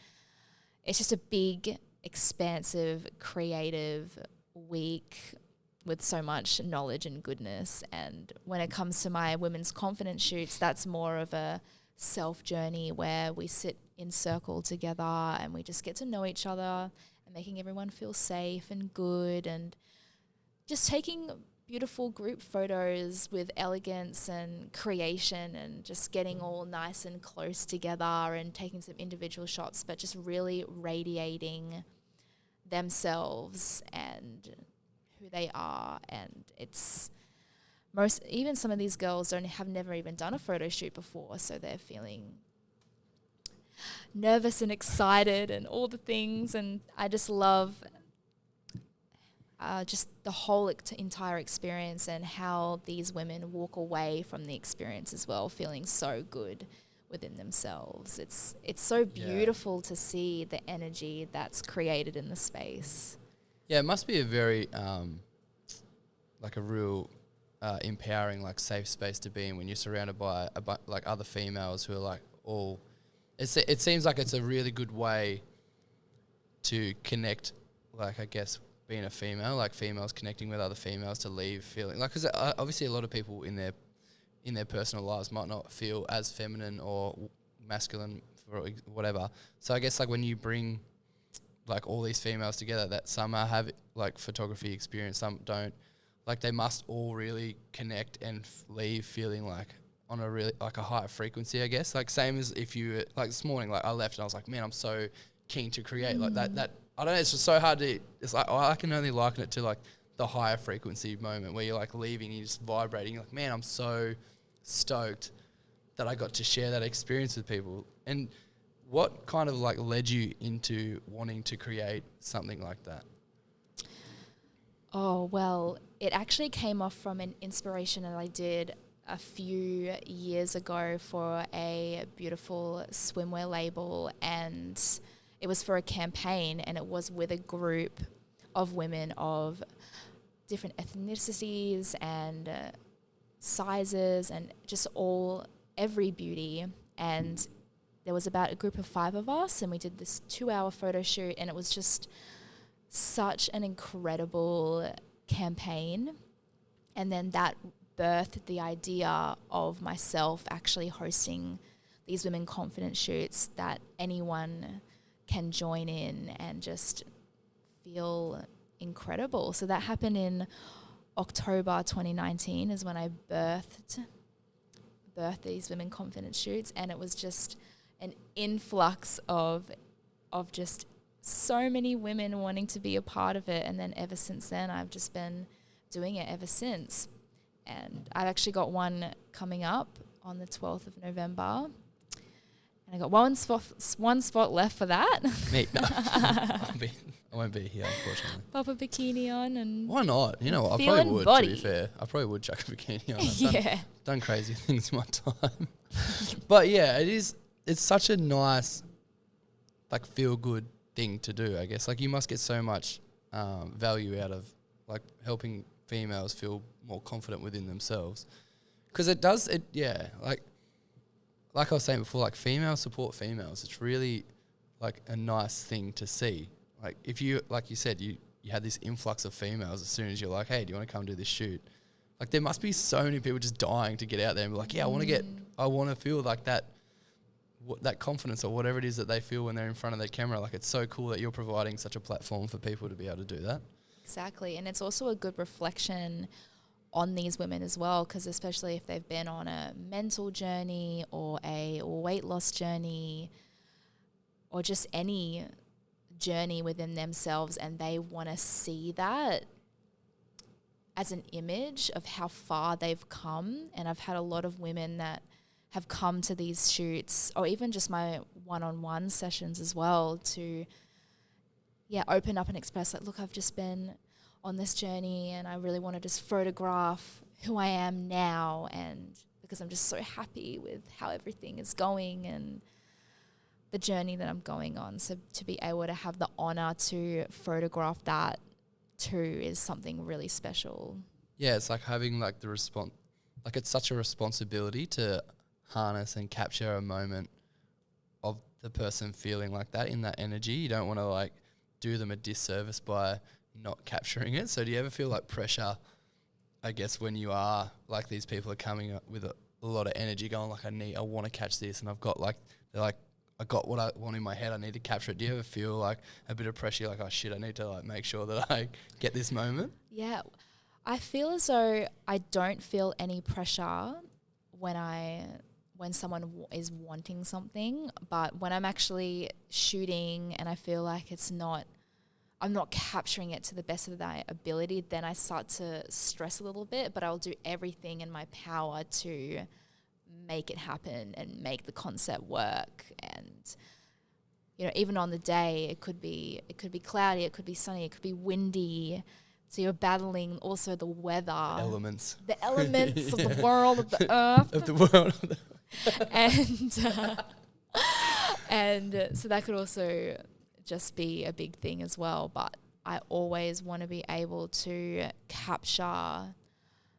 it's just a big, expansive, creative week with so much knowledge and goodness. And when it comes to my women's confidence shoots, that's more of a self journey where we sit in circle together and we just get to know each other, and making everyone feel safe and good, and just taking beautiful group photos with elegance and creation, and just getting all nice and close together and taking some individual shots, but just really radiating themselves and who they are. And it's even some of these girls have never even done a photo shoot before, so they're feeling nervous and excited and all the things. And I just love just the whole entire experience, and how these women walk away from the experience as well feeling so good within themselves. It's so beautiful to see the energy that's created in the space. Yeah, it must be a very like a real empowering, like safe space to be in when you're surrounded by like other females who are like all. It seems like it's a really good way to connect, like I guess being a female, like females connecting with other females to leave feeling like, because obviously a lot of people in their personal lives might not feel as feminine or masculine or whatever. So I guess like when you bring like all these females together, that some have like photography experience, some don't, like they must all really connect and leave feeling like on a really like a higher frequency, I guess. Like same as if you like this morning, like I left and I was like, man, I'm so keen to create like that. I don't know. It's just so hard to. It's like I can only liken it to like the higher frequency moment where you're like leaving, you're just vibrating. You're like, man, I'm so stoked that I got to share that experience with people. And what kind of like led you into wanting to create something like that? Oh, well, it actually came off from an inspiration that I did a few years ago for a beautiful swimwear label, and it was for a campaign, and it was with a group of women of different ethnicities and sizes and just every beauty. And there was about a group of 5 of us, and we did this 2-hour photo shoot, and it was just such an incredible campaign. And then that birthed the idea of myself actually hosting these women confidence shoots that anyone can join in and just feel incredible. So that happened in October 2019 is when I birthed these women confidence shoots, and it was just an influx of just so many women wanting to be a part of it. And then ever since then, I've just been doing it ever since. And I've actually got one coming up on the 12th of November. And I got one spot left for that. Me. I won't be here, unfortunately. Pop a bikini on and why not? You know what? I feeling probably would, body. to be fair. I probably would chuck a bikini on. Yeah. Done crazy things in my time. But yeah, it's such a nice, like, feel-good thing to do, I guess. Like, you must get so much value out of, like, helping females feel more confident within themselves. Because like I was saying before, like, females support females. It's really, like, a nice thing to see. Like, if you, like you said, you had this influx of females as soon as you're like, hey, do you want to come do this shoot? Like, there must be so many people just dying to get out there and be like, yeah, I want to feel like that confidence or whatever it is that they feel when they're in front of their camera. Like, it's so cool that you're providing such a platform for people to be able to do that. Exactly. And it's also a good reflection on these women as well, because especially if they've been on a mental journey or a weight loss journey or just any journey within themselves, and they want to see that as an image of how far they've come. And I've had a lot of women that have come to these shoots, or even just my one-on-one sessions as well, to open up and express, like, look, I've just been on this journey and I really want to just photograph who I am now, and because I'm just so happy with how everything is going and the journey that I'm going on. So to be able to have the honor to photograph that too is something really special. Yeah, it's like having like the like it's such a responsibility to harness and capture a moment of the person feeling like that in that energy. You don't want to like do them a disservice by not capturing it. So do you ever feel like pressure, I guess, when you are like these people are coming up with a lot of energy going like, I want to catch this, and I've got like, they're like, I got what I want in my head, I need to capture it. Do you ever feel like a bit of pressure? You're like, oh shit, I need to like make sure that I get this moment? Yeah. I feel as though I don't feel any pressure when someone is wanting something, but when I'm actually shooting and I feel like I'm not capturing it to the best of my ability, then I start to stress a little bit, but I'll do everything in my power to make it happen and make the concept work. And even on the day, it could be cloudy, it could be sunny, it could be windy, So you're battling also the weather, Elements. the elements of the world, of the earth. Of the world. And so that could also just be a big thing as well. But I always want to be able to capture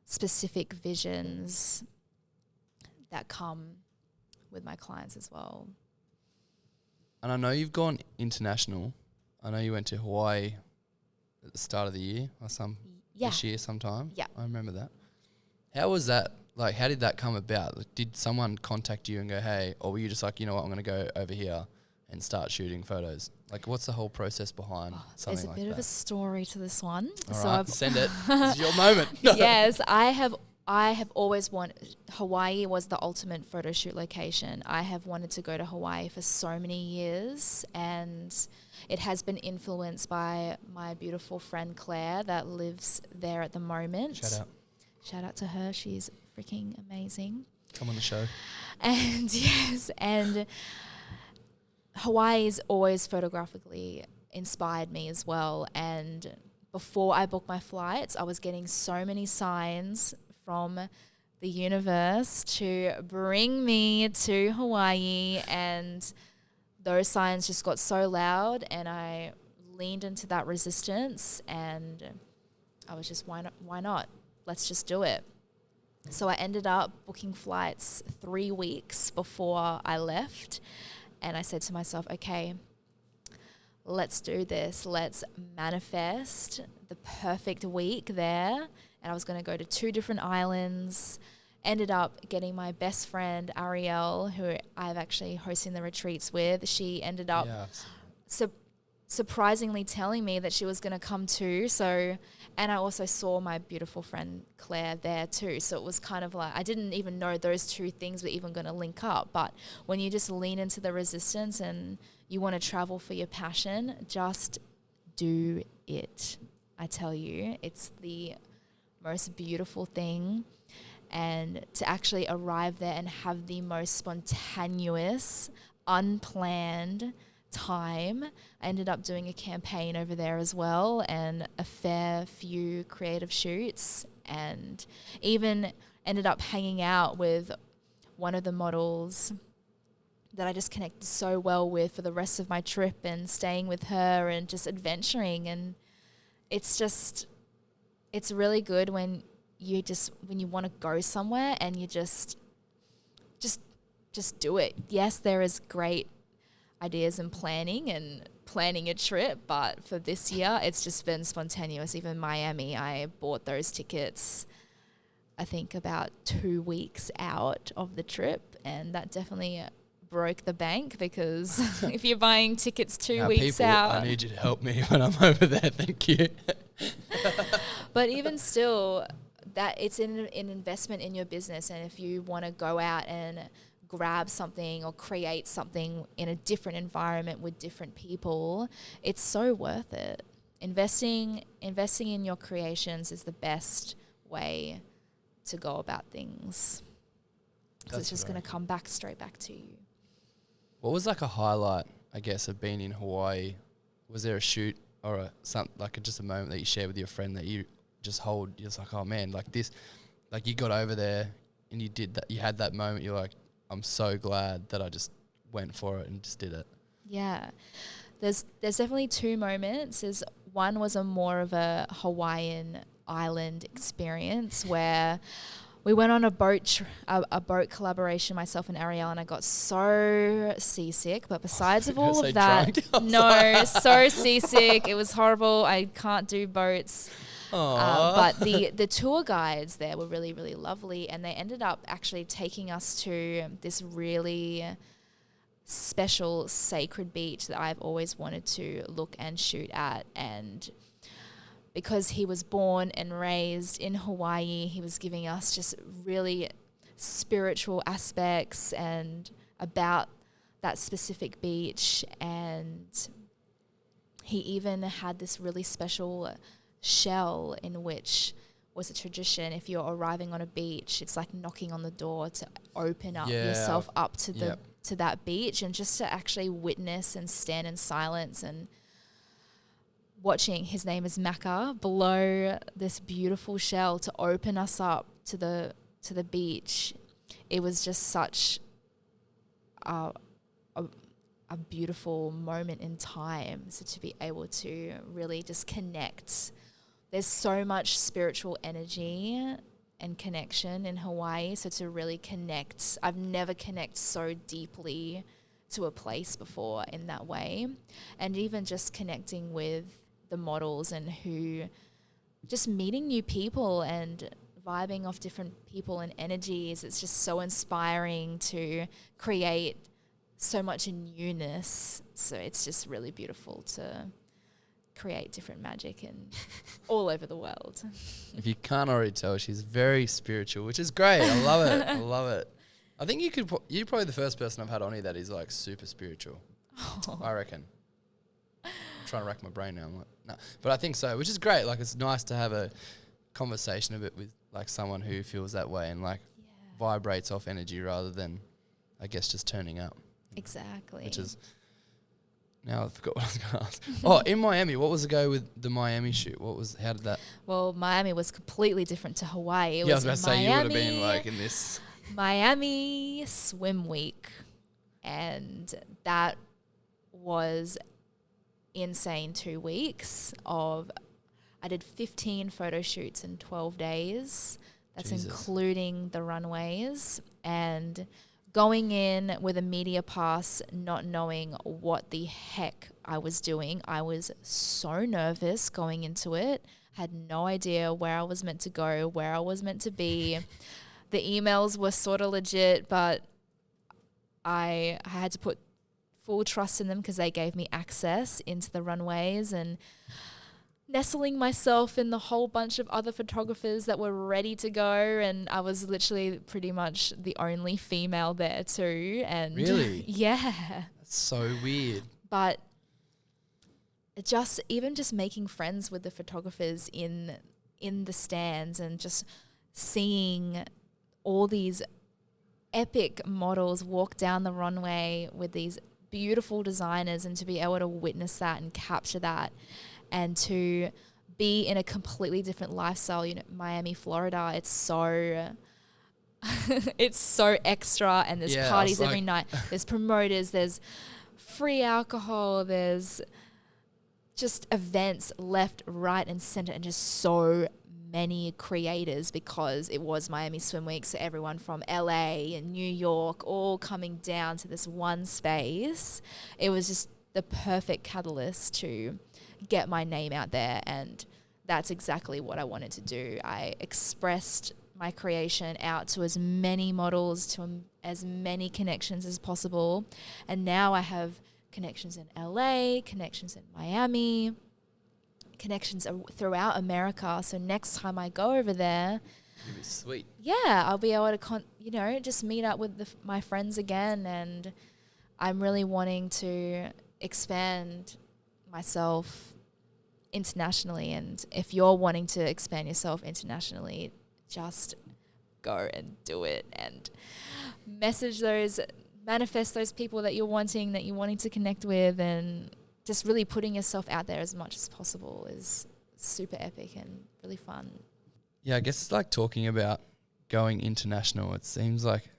specific visions that come with my clients as well. And I know you've gone international. I know you went to Hawaii at the start of the year or this year sometime. Yeah. I remember that. How was that? Like, how did that come about? Like, did someone contact you and go, hey, or were you just like, you know what, I'm going to go over here and start shooting photos? Like, what's the whole process behind something like that? There's a bit of a story to this one. All right, send it. This is your moment. Yes, I have always wanted. Hawaii was the ultimate photo shoot location. I have wanted to go to Hawaii for so many years, and it has been influenced by my beautiful friend Claire that lives there at the moment. Shout out to her. She's freaking amazing. Come on the show. And yes, and Hawaii's always photographically inspired me as well. And before I booked my flights, I was getting so many signs from the universe to bring me to Hawaii, and those signs just got so loud, and I leaned into that resistance, and I was just, why not? Let's just do it. So I ended up booking flights 3 weeks before I left, and I said to myself, okay, let's do this. Let's manifest the perfect week there. And I was going to go to 2 different islands. Ended up getting my best friend, Ariel, who I've actually hosting the retreats with. She ended up surprisingly telling me that she was going to come too. So, and I also saw my beautiful friend Claire there too. So it was kind of like, I didn't even know those 2 things were even going to link up. But when you just lean into the resistance and you want to travel for your passion, just do it. I tell you, it's the most beautiful thing. And to actually arrive there and have the most spontaneous, unplanned time. I ended up doing a campaign over there as well, and a fair few creative shoots, and even ended up hanging out with one of the models that I just connected so well with for the rest of my trip, and staying with her and just adventuring. And it's really good when you want to go somewhere and you just do it. Yes, there is great ideas and planning a trip, but for this year it's just been spontaneous. Even Miami, I bought those tickets I think about 2 weeks out of the trip, and that definitely broke the bank, because if you're buying tickets 2 weeks out, I need you to help me when I'm over there. Thank you. But even still, that it's an investment in your business, and if you want to go out and grab something or create something in a different environment with different people, it's so worth it. Investing in your creations is the best way to go about things, because it's just going to come straight back to you. What was like a highlight, I guess, of being in Hawaii? Was there a shoot or just a moment that you shared with your friend that you just hold? You're just like, oh man, like this, like you got over there and you did that. You had that moment. You're like, I'm so glad that I just went for it and just did it. Yeah, there's definitely 2 moments. One was a more of a Hawaiian island experience where we went on a boat collaboration, myself and Ariel, and I got so seasick. But besides of all of that, so seasick. It was horrible. I can't do boats. But the tour guides there were really, really lovely, and they ended up actually taking us to this really special sacred beach that I've always wanted to look and shoot at. And because he was born and raised in Hawaii, he was giving us just really spiritual aspects and about that specific beach. And he even had this really special shell in which was a tradition. If you're arriving on a beach, it's like knocking on the door to open up yourself up to to that beach, and just to actually witness and stand in silence and watching, his name is Macca, below this beautiful shell to open us up to the beach. It was just such a beautiful moment in time. So to be able to really just connect. There's so much spiritual energy and connection in Hawaii. So to really connect, I've never connected so deeply to a place before in that way. And even just connecting with the models and just meeting new people and vibing off different people and energies. It's just so inspiring to create so much newness. So it's just really beautiful to create different magic and all over the world. If you can't already tell, she's very spiritual, which is great. I love it. I love it. I think you're probably the first person I've had on here that is like super spiritual. Oh. I reckon. I'm trying to rack my brain now. I'm like, no. But I think so, which is great. Like, it's nice to have a conversation a bit with like someone who feels that way and like vibrates off energy rather than, I guess, just turning up. Exactly. Which is, now I forgot what I was going to ask. Oh, in Miami, what was the go with the Miami shoot? How did that? Well, Miami was completely different to Hawaii. I was about to say you would have been like in this. Miami Swim Week. And that was insane 2 weeks I did 15 photo shoots in 12 days. That's Jesus. Including the runways. And going in with a media pass, not knowing what the heck I was doing. I was so nervous going into it. Had no idea where I was meant to go, where I was meant to be. The emails were sort of legit, but I had to put full trust in them because they gave me access into the runways, and nestling myself in the whole bunch of other photographers that were ready to go, and I was literally pretty much the only female there too. And really? Yeah. That's so weird. But just making friends with the photographers in the stands and just seeing all these epic models walk down the runway with these beautiful designers, and to be able to witness that and capture that, and to be in a completely different lifestyle. Miami, Florida, it's so it's so extra, and there's parties every night. There's promoters, there's free alcohol, there's just events left, right, and center, and just so many creators because it was Miami Swim Week. So everyone from LA and New York all coming down to this one space. It was just the perfect catalyst to get my name out there, and that's exactly what I wanted to do. I expressed my creation out to as many models, to as many connections as possible, and now I have connections in LA, connections in Miami, connections throughout America. So next time I go over there, it'll be sweet. Yeah, I'll be able to just meet up with my friends again, and I'm really wanting to expand myself internationally. And if you're wanting to expand yourself internationally, just go and do it, and manifest those people that you're wanting to connect with, and just really putting yourself out there as much as possible is super epic and really fun. Yeah, I guess it's like talking about going international. It seems like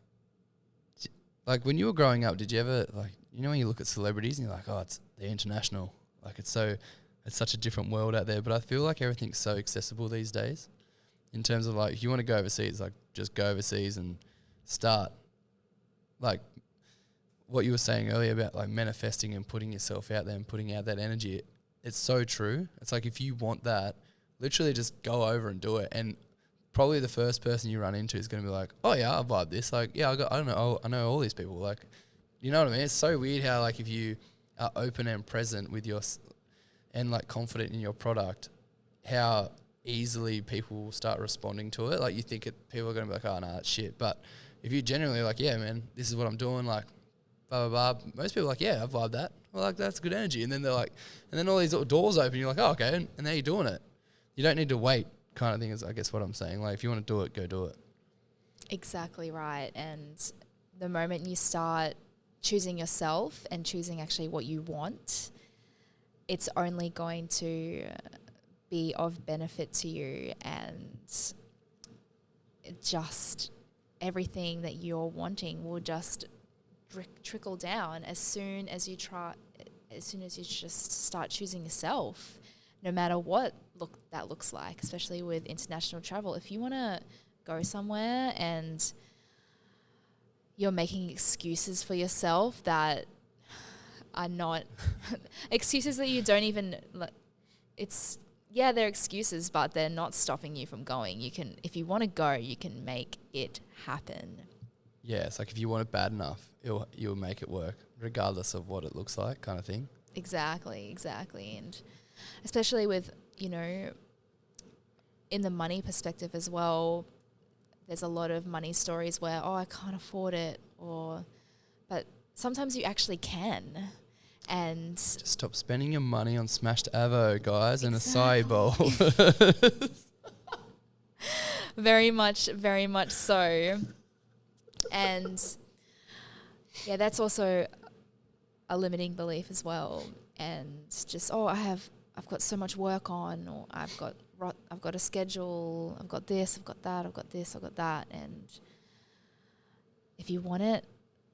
when you were growing up, did you ever when you look at celebrities and you're like, oh, they're international. Like it's such a different world out there. But I feel like everything's so accessible these days in terms of if you want to go overseas, just go overseas and start. Like what you were saying earlier about manifesting and putting yourself out there and putting out that energy, it's so true. It's like if you want that, literally just go over and do it. And probably the first person you run into is going to be like, oh yeah, I vibe this. I know all these people. You know what I mean? It's so weird how if you are open and present with and confident in your product, how easily people will start responding to it. You think people are going to be like, oh no, that's shit. But if you genuinely yeah man, this is what I'm doing, blah blah blah. Most people are like, yeah, I vibe that. Well, that's good energy. And then they're and then all these little doors open. You're like, oh okay, and now you're doing it. You don't need to wait, kind of thing. Is I guess what I'm saying. If you want to do it, go do it. Exactly right. And the moment you start choosing yourself and choosing actually what you want, it's only going to be of benefit to you, and just everything that you're wanting will just trickle down as soon as you just start choosing yourself, no matter what that looks like, especially with international travel. If you want to go somewhere and you're making excuses for yourself that are not excuses that you don't even they're excuses, but they're not stopping you from going. You can, if you want to go, you can make it happen. Yeah, it's like if you want it bad enough, you'll make it work, regardless of what it looks like, kind of thing. Exactly. And especially with, in the money perspective as well, there's a lot of money stories where, I can't afford it, but sometimes you actually can. And just stop spending your money on smashed avo, guys, and acai bowl. Very much so. And yeah, that's also a limiting belief as well. And just, I've got so much work on, or I've got a schedule, I've got this, I've got that, I've got this, I've got that. And if you want it,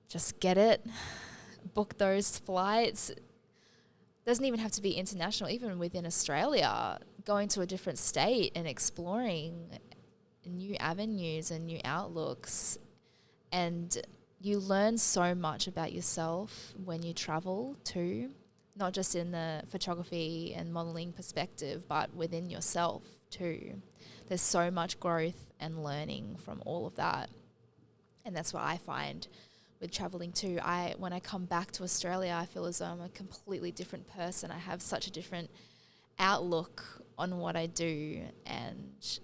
just get it. Book those flights. Doesn't even have to be international. Even within Australia, going to a different state and exploring new avenues and new outlooks. And you learn so much about yourself when you travel too, not just in the photography and modeling perspective, but within yourself too. There's so much growth and learning from all of that. And that's what I find with traveling too. When I come back to Australia, I feel as though I'm a completely different person. I have such a different outlook on what I do, and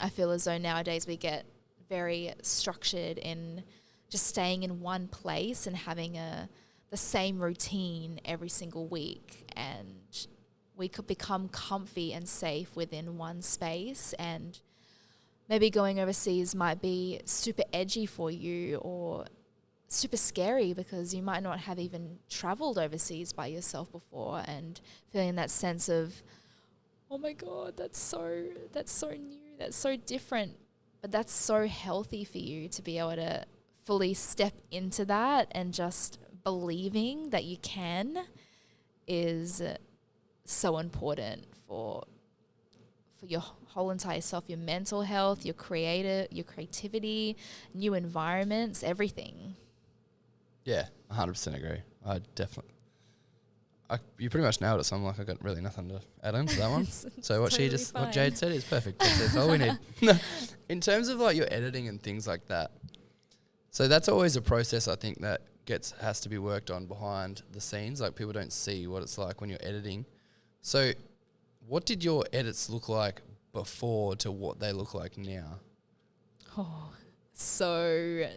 I feel as though nowadays we get very structured in just staying in one place and having the same routine every single week, and we could become comfy and safe within one space, and maybe going overseas might be super edgy for you or super scary because you might not have even traveled overseas by yourself before, and feeling that sense of, oh my God, that's so new, that's so different. But that's so healthy for you to be able to fully step into that, and just believing that you can is so important for your whole entire self, your mental health, your creativity, new environments, everything. Yeah, 100% agree. You pretty much nailed it, so I'm like, I got really nothing to add on to that one. So what totally what Jade said is perfect. That's all we need. In terms of like your editing and things like that, so that's always a process I think that has to be worked on behind the scenes. Like people don't see what it's like when you're editing. So what did your edits look like before to what they look like now? Oh, so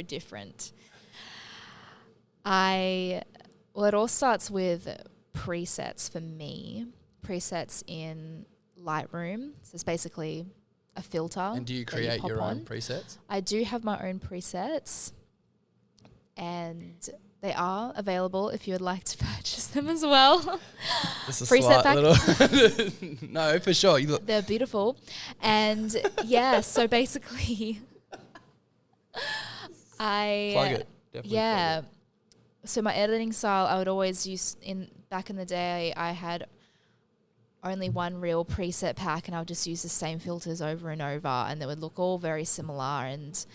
different. It all starts with presets for me. Presets in Lightroom. So it's basically a filter. And do you create your own presets? I do have my own presets, and they are available if you would like to purchase them as well. Just a Preset slight little no, for sure. They're beautiful. And yeah, so basically plug it. Definitely plug it. So my editing style, I would always back in the day, I had only one real preset pack, and I would just use the same filters over and over, and they would look all very similar. And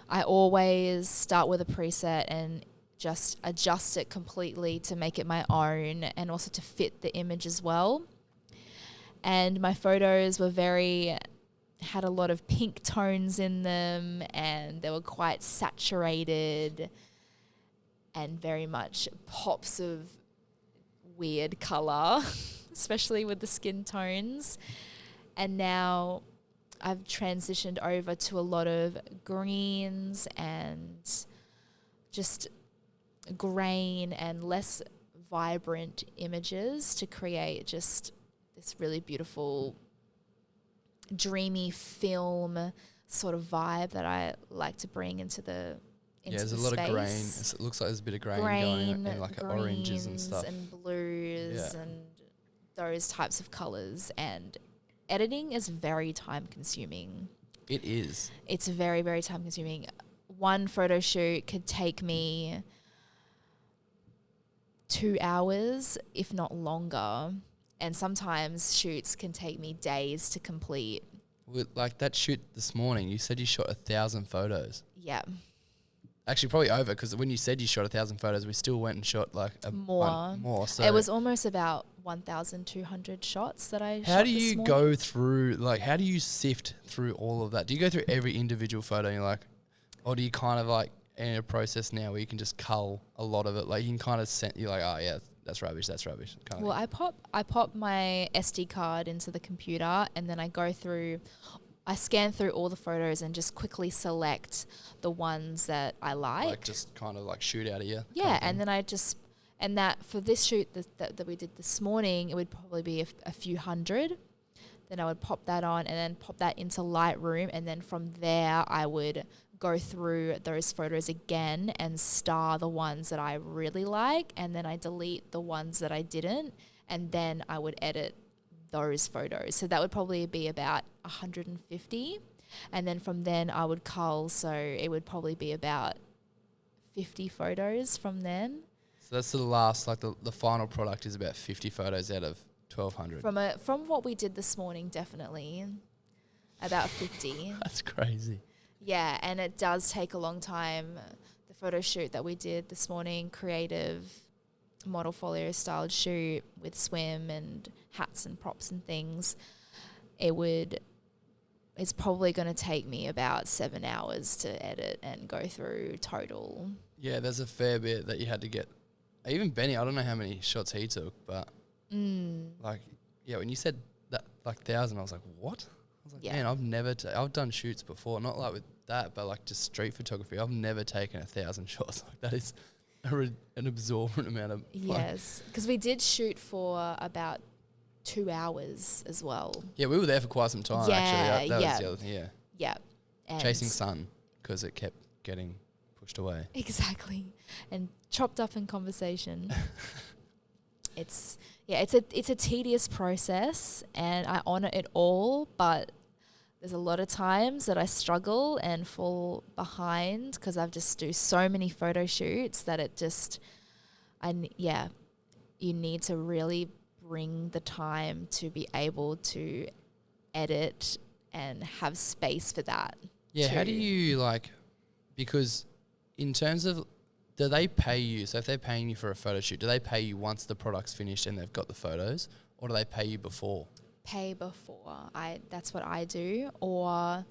I always start with a preset and just adjust it completely to make it my own, and also to fit the image as well. And my photos had a lot of pink tones in them, and they were quite saturated, and very much pops of weird colour, especially with the skin tones. And now I've transitioned over to a lot of greens and just grain and less vibrant images to create just this really beautiful, dreamy film sort of vibe that I like to bring into the there's a lot of grain. It looks like there's a bit of grain going in, like oranges and stuff. And blues and those types of colors, and editing is very time consuming. It is. It's very, very time consuming. One photo shoot could take me 2 hours, if not longer. And sometimes shoots can take me days to complete. With like that shoot this morning, you said you shot 1,000 photos. Yeah. Actually, probably over, because when you said you shot 1,000 photos, we still went and shot like more. So it was almost about 1,200 shots that I shot. How do this you morning. go through, like, how do you sift through all of that? Do you go through every individual photo and you're like, or do you kind of like in a process now where you can just cull a lot of it? Like you can kind of you're like, oh yeah, that's rubbish. Kind Well, I pop my SD card into the computer, and then I scan through all the photos and just quickly select the ones that I like. Like just kind of like shoot out of you. Yeah, and then and that for this shoot that we did this morning, it would probably be a few hundred. Then I would pop that on and then pop that into Lightroom, and then from there I would go through those photos again and star the ones that I really like, and then I delete the ones that I didn't, and then I would edit those photos. So that would probably be about 150, and then from then I would cull, so it would probably be about 50 photos from then. So that's the last, like the final product is about 50 photos out of 1,200. From what we did this morning, definitely about 50. That's crazy. Yeah, and it does take a long time. The photo shoot that we did this morning, creative model folio styled shoot with swim and hats and props and things, it's probably going to take me about 7 hours to edit and go through total. Yeah, there's a fair bit that you had to get. Even Benny, I don't know how many shots he took, but like, yeah, when you said that like 1,000, I was like, what? I was like, man, I've done shoots before, not like with that, but like just street photography. I've never taken 1,000 shots. Like that is an absorbent amount of. Yes, because we did shoot for about 2 hours as well. Yeah, we were there for quite some time. Actually, that was the other thing. Yeah. Yeah. And chasing sun because it kept getting pushed away. Exactly, and chopped up in conversation. It's a tedious process, and I honour it all, but there's a lot of times that I struggle and fall behind because I just do so many photo shoots that you need to really bring the time to be able to edit and have space for that. Yeah, too. how do you because in terms of, do they pay you? So if they're paying you for a photo shoot, do they pay you once the product's finished and they've got the photos, or do they pay you before? Pay before. That's what I do. Or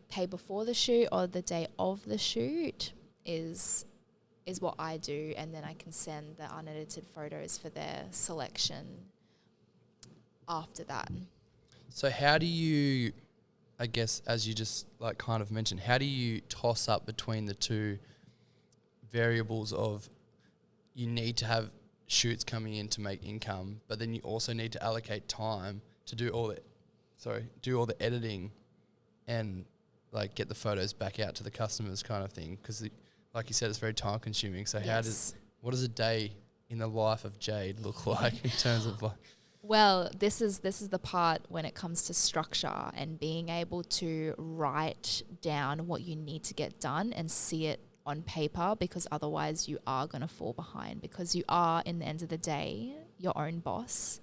pay before the shoot, or the day of the shoot is what I do, and then I can send the unedited photos for their selection after that. So how do you, I guess, as you just kind of mentioned, how do you toss up between the two variables of you need to have shoots coming in to make income, but then you also need to allocate time to do all the editing and get the photos back out to the customers kind of thing, because like you said, it's very time consuming. So what does a day in the life of Jade look like in terms of Well, this is the part when it comes to structure and being able to write down what you need to get done and see it on paper, because otherwise you are going to fall behind, because you are, in the end of the day, your own boss,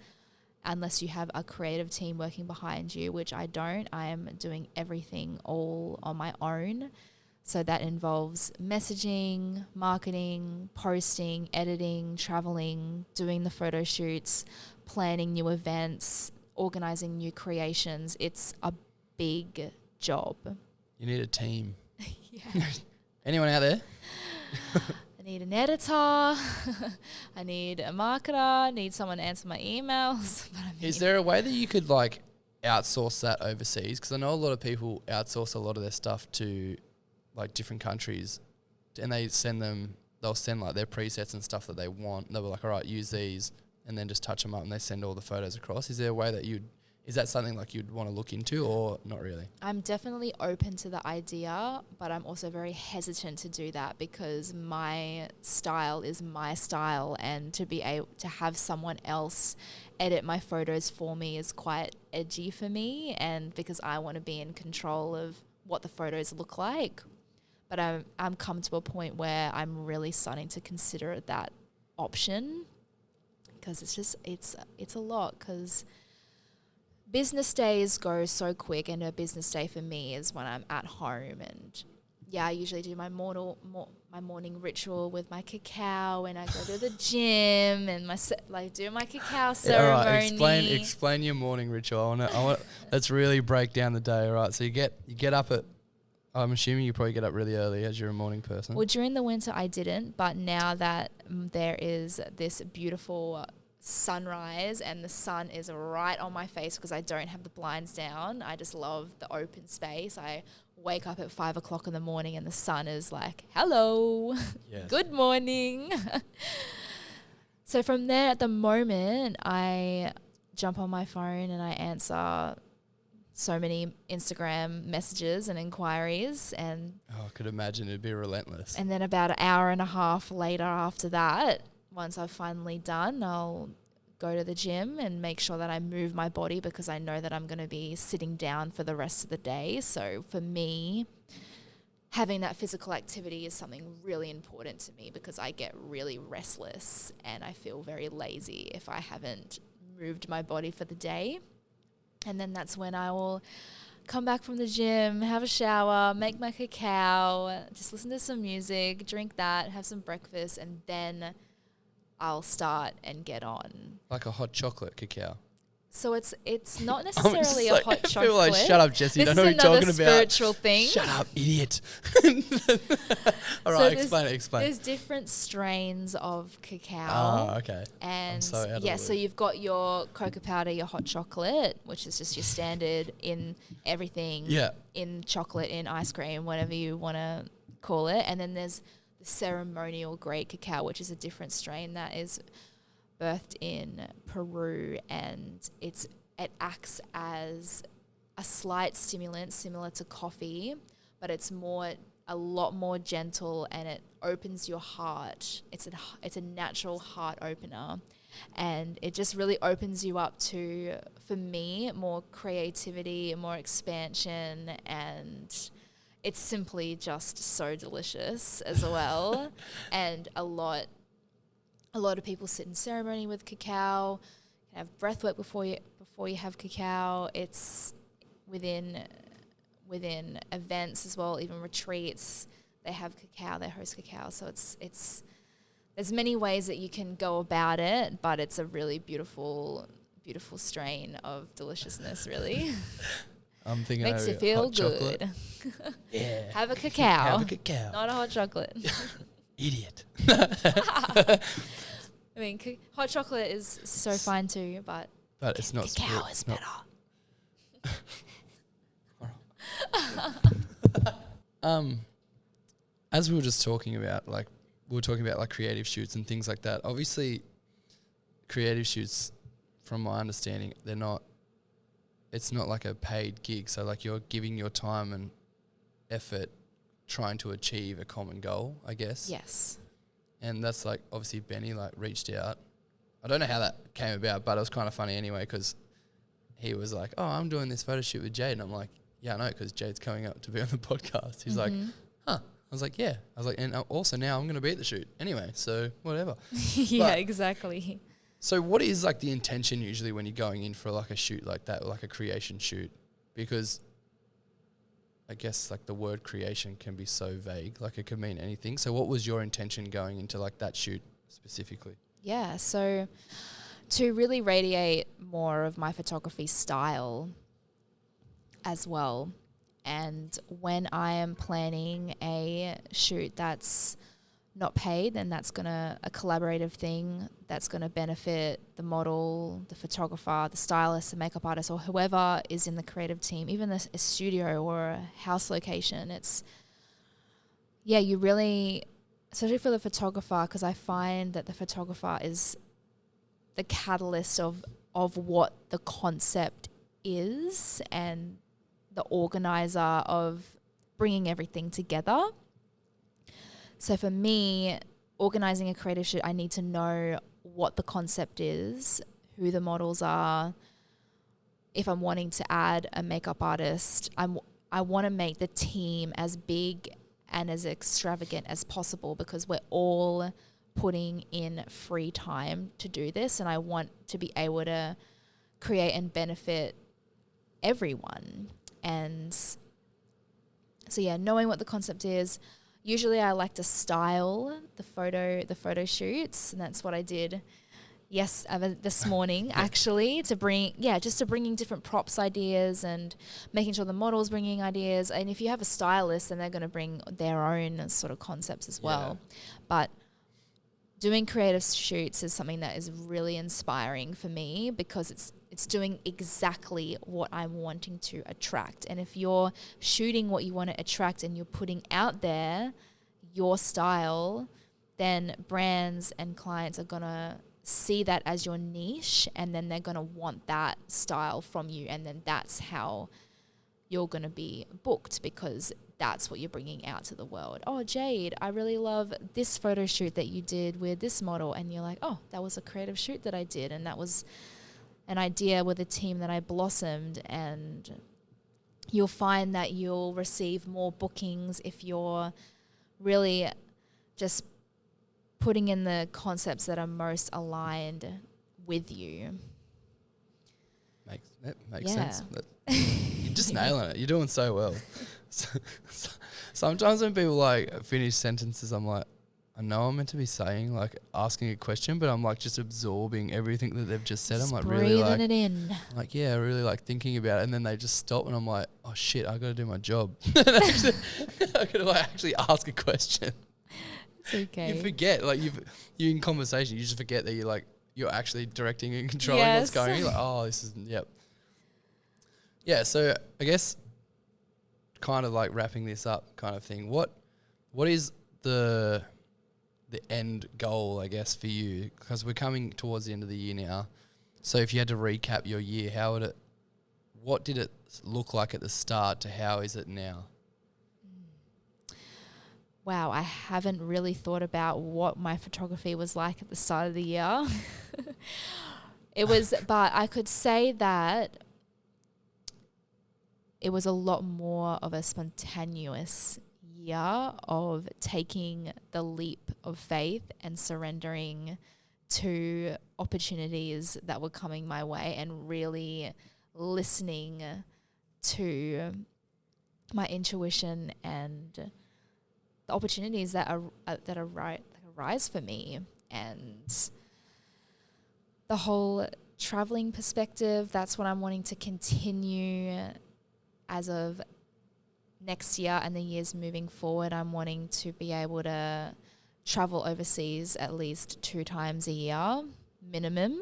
unless you have a creative team working behind you, which I don't. I am doing everything all on my own. So that involves messaging, marketing, posting, editing, traveling, doing the photo shoots, planning new events, organizing new creations. It's a big job. You need a team. Yeah. Anyone out there? I need an editor. I need a marketer. I need someone to answer my emails. But Is there a way that you could outsource that overseas? Because I know a lot of people outsource a lot of their stuff to different countries, and they'll send their presets and stuff that they want. They'll be like, all right, use these, and then just touch them up, and they send all the photos across. Is there a way that you'd Is that something like you'd want to look into or not really? I'm definitely open to the idea, but I'm also very hesitant to do that because my style is my style, and to be able to have someone else edit my photos for me is quite edgy for me, and because I want to be in control of what the photos look like. But I'm come to a point where I'm really starting to consider that option, because it's a lot, because business days go so quick, and a business day for me is when I'm at home, and I usually do my morning ritual with my cacao, and I go to the gym and do my cacao ceremony. All right, explain your morning ritual. I want let's really break down the day. All right, so you get up at, I'm assuming you probably get up really early as you're a morning person. Well, during the winter I didn't, but now that there is this beautiful sunrise and the sun is right on my face because I don't have the blinds down, I just love the open space. I wake up at 5 o'clock in the morning and the sun is like, hello, yes. Good morning. So from there, at the moment, I jump on my phone and I answer so many Instagram messages and inquiries, and I could imagine it'd be relentless. And then about an hour and a half later after that, once I've finally done, I'll go to the gym and make sure that I move my body, because I know that I'm going to be sitting down for the rest of the day. So for me, having that physical activity is something really important to me, because I get really restless and I feel very lazy if I haven't moved my body for the day. And then that's when I will come back from the gym, have a shower, make my cacao, just listen to some music, drink that, have some breakfast, and then I'll start and get on. Like a hot chocolate cacao. So it's not necessarily a hot chocolate. People like, shut up, Jesse. You don't know what you're talking about. This is another spiritual thing. Shut up, idiot. All right, explain. There's different strains of cacao. Oh, okay. And so you've got your cocoa powder, your hot chocolate, which is just your standard in everything. Yeah. In chocolate, in ice cream, whatever you want to call it. And then there's the ceremonial grade cacao, which is a different strain that is birthed in Peru, and it acts as a slight stimulant similar to coffee, but it's a lot more gentle, and it opens your heart. It's a natural heart opener, and it just really opens you up to, for me, more creativity, more expansion, and it's simply just so delicious as well. And a lot of people sit in ceremony with cacao, have breath work before you have cacao. It's within events as well, even retreats, they have cacao, they host cacao. So it's there's many ways that you can go about it, but it's a really beautiful strain of deliciousness, really. I'm thinking makes you feel good. Yeah. Have a cacao. Not a hot chocolate. Idiot. I mean, hot chocolate is so fine too, but it's not. Cacao is better. As we were just talking about, creative shoots and things like that. Obviously, creative shoots, from my understanding, it's not like a paid gig. So like you're giving your time and effort trying to achieve a common goal, I guess. Yes. And that's like, obviously Benny reached out. I don't know how that came about, but it was kind of funny anyway, because he was like, oh, I'm doing this photo shoot with Jade. And I'm like, yeah, I know, because Jade's coming up to be on the podcast. He's like, huh. I was like, yeah. I was like, and also now I'm going to be at the shoot anyway, so whatever. Yeah, exactly. So what is like the intention usually when you're going in for like a shoot like that, like a creation shoot? Because I guess like the word creation can be so vague, like it could mean anything. So what was your intention going into like that shoot specifically? Yeah, so to really radiate more of my photography style as well. And when I am planning a shoot that's not paid, then that's a collaborative thing that's going to benefit the model, the photographer, the stylist, the makeup artist, or whoever is in the creative team, even a studio or a house location. You really, especially for the photographer, because I find that the photographer is the catalyst of what the concept is and the organizer of bringing everything together. So for me, organizing a creative shoot, I need to know what the concept is, who the models are. If I'm wanting to add a makeup artist, I want to make the team as big and as extravagant as possible, because we're all putting in free time to do this, and I want to be able to create and benefit everyone. And so yeah, knowing what the concept is. Usually I like to style the photo shoots, and that's what I did this morning actually, to bringing different props ideas and making sure the model's bringing ideas. And if you have a stylist, then they're going to bring their own sort of concepts as well. But doing creative shoots is something that is really inspiring for me, because it's doing exactly what I'm wanting to attract. And if you're shooting what you want to attract and you're putting out there your style, then brands and clients are going to see that as your niche, and then they're going to want that style from you. And then that's how you're going to be booked, because that's what you're bringing out to the world. Oh, Jade, I really love this photo shoot that you did with this model. And you're like, oh, that was a creative shoot that I did. And that was an idea with a team that I blossomed. And you'll find that you'll receive more bookings if you're really just putting in the concepts that are most aligned with you. Makes sense. You're just nailing it. You're doing so well. Sometimes when people like finish sentences, I'm like, I know I'm meant to be saying, like, asking a question, but I'm like just absorbing everything that they've just said. Just I'm like breathing really like it in. Like, yeah, really like thinking about it, and then they just stop, and I'm like, oh shit, I got to do my job. I got to like actually ask a question. It's okay. You forget, like you're in conversation, you just forget that you're actually directing and controlling what's going on. You're like, oh, this is Yeah, so I guess kind of like wrapping this up kind of thing. What is the end goal, I guess, for you? Because we're coming towards the end of the year now. So if you had to recap your year, what did it look like at the start to how is it now? Wow, I haven't really thought about what my photography was like at the start of the year. But I could say that it was a lot more of a spontaneous year of taking the leap of faith and surrendering to opportunities that were coming my way, and really listening to my intuition and the opportunities that arise for me. And the whole traveling perspective, that's what I'm wanting to continue as of next year and the years moving forward. I'm wanting to be able to travel overseas at least 2 times a year minimum,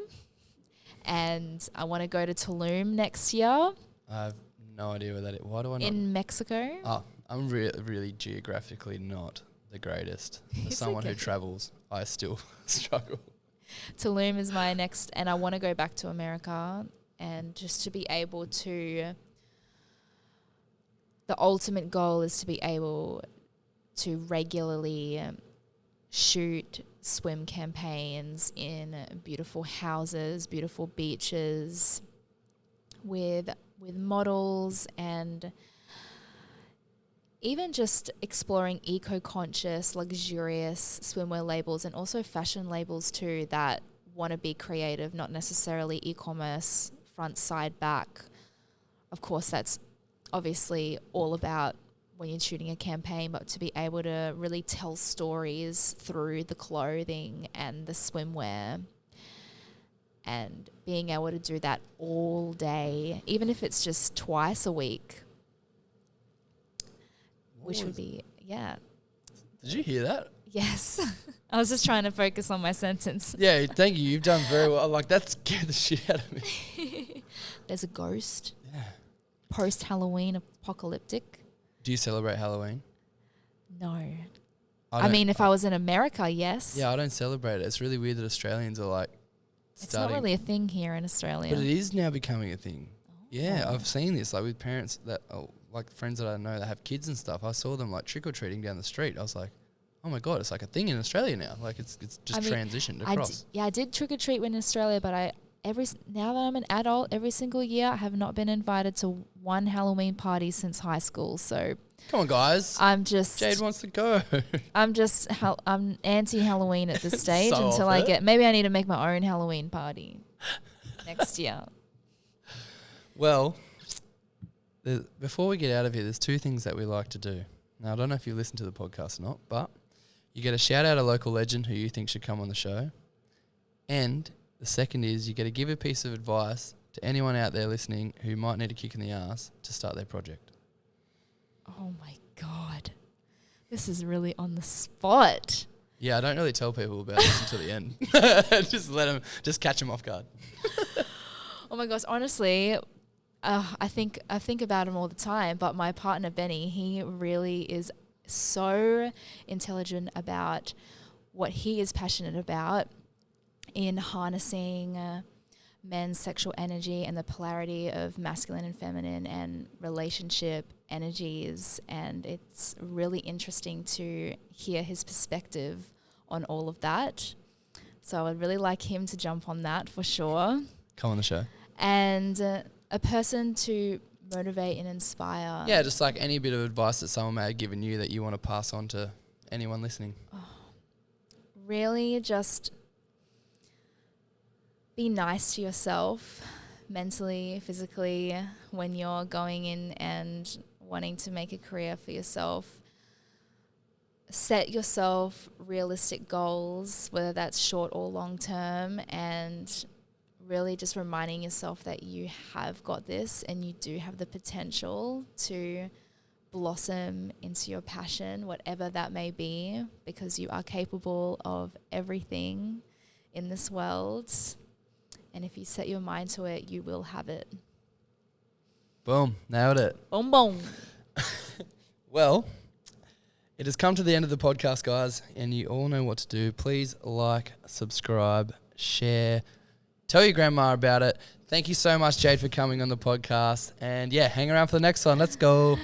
and I want to go to Tulum next year. I have no idea where that is. Why do I not? In Mexico. Oh, I'm really geographically not the greatest. As someone who travels, I still struggle. Tulum is my next, and I want to go back to America, and just to be able to, the ultimate goal is to be able to regularly shoot swim campaigns in beautiful houses, beautiful beaches, with models, and even just exploring eco-conscious, luxurious swimwear labels, and also fashion labels too that want to be creative, not necessarily e-commerce, front, side, back. Of course, that's obviously all about when you're shooting a campaign, but to be able to really tell stories through the clothing and the swimwear, and being able to do that all day, even if it's just twice a week, which would be, yeah. Did you hear that? Yes. I was just trying to focus on my sentence. Yeah, thank you. You've done very well. Like, that scared the shit out of me. There's a ghost. Yeah. Post-Halloween apocalyptic. Do you celebrate Halloween? No. I mean, if I was in America, yes. Yeah, I don't celebrate it. It's really weird that Australians are like It's not really a thing here in Australia. But it is now becoming a thing. Yeah, I've seen this like with parents that like friends that I know that have kids and stuff. I saw them like trick or treating down the street. I was like, oh my god, it's like a thing in Australia now. Like it's just transitioned across. I did trick or treat in Australia, but now that I'm an adult, every single year I have not been invited to one Halloween party since high school. So come on, guys. Jade wants to go. I'm anti-Halloween at this stage until I get. Maybe I need to make my own Halloween party next year. Well, before we get out of here, there's two things that we like to do. Now, I don't know if you listen to the podcast or not, but you get to shout out a local legend who you think should come on the show. And the second is you get to give a piece of advice to anyone out there listening who might need a kick in the ass to start their project. Oh, my God. This is really on the spot. Yeah, I don't really tell people about this until the end. Just catch them off guard. Oh, my gosh. Honestly, I think about him all the time, but my partner Benny, he really is so intelligent about what he is passionate about in harnessing men's sexual energy and the polarity of masculine and feminine and relationship energies, and it's really interesting to hear his perspective on all of that. So I'd really like him to jump on that for sure. Come on the show. And a person to motivate and inspire. Yeah, just like any bit of advice that someone may have given you that you want to pass on to anyone listening. Really just be nice to yourself mentally, physically, when you're going in and wanting to make a career for yourself. Set yourself realistic goals, whether that's short or long term, and really just reminding yourself that you have got this and you do have the potential to blossom into your passion, whatever that may be, because you are capable of everything in this world. And if you set your mind to it, you will have it. Boom. Nailed it. Boom, boom. Well, it has come to the end of the podcast, guys, and you all know what to do. Please like, subscribe, share, tell your grandma about it. Thank you so much, Jade, for coming on the podcast. And yeah, hang around for the next one. Let's go.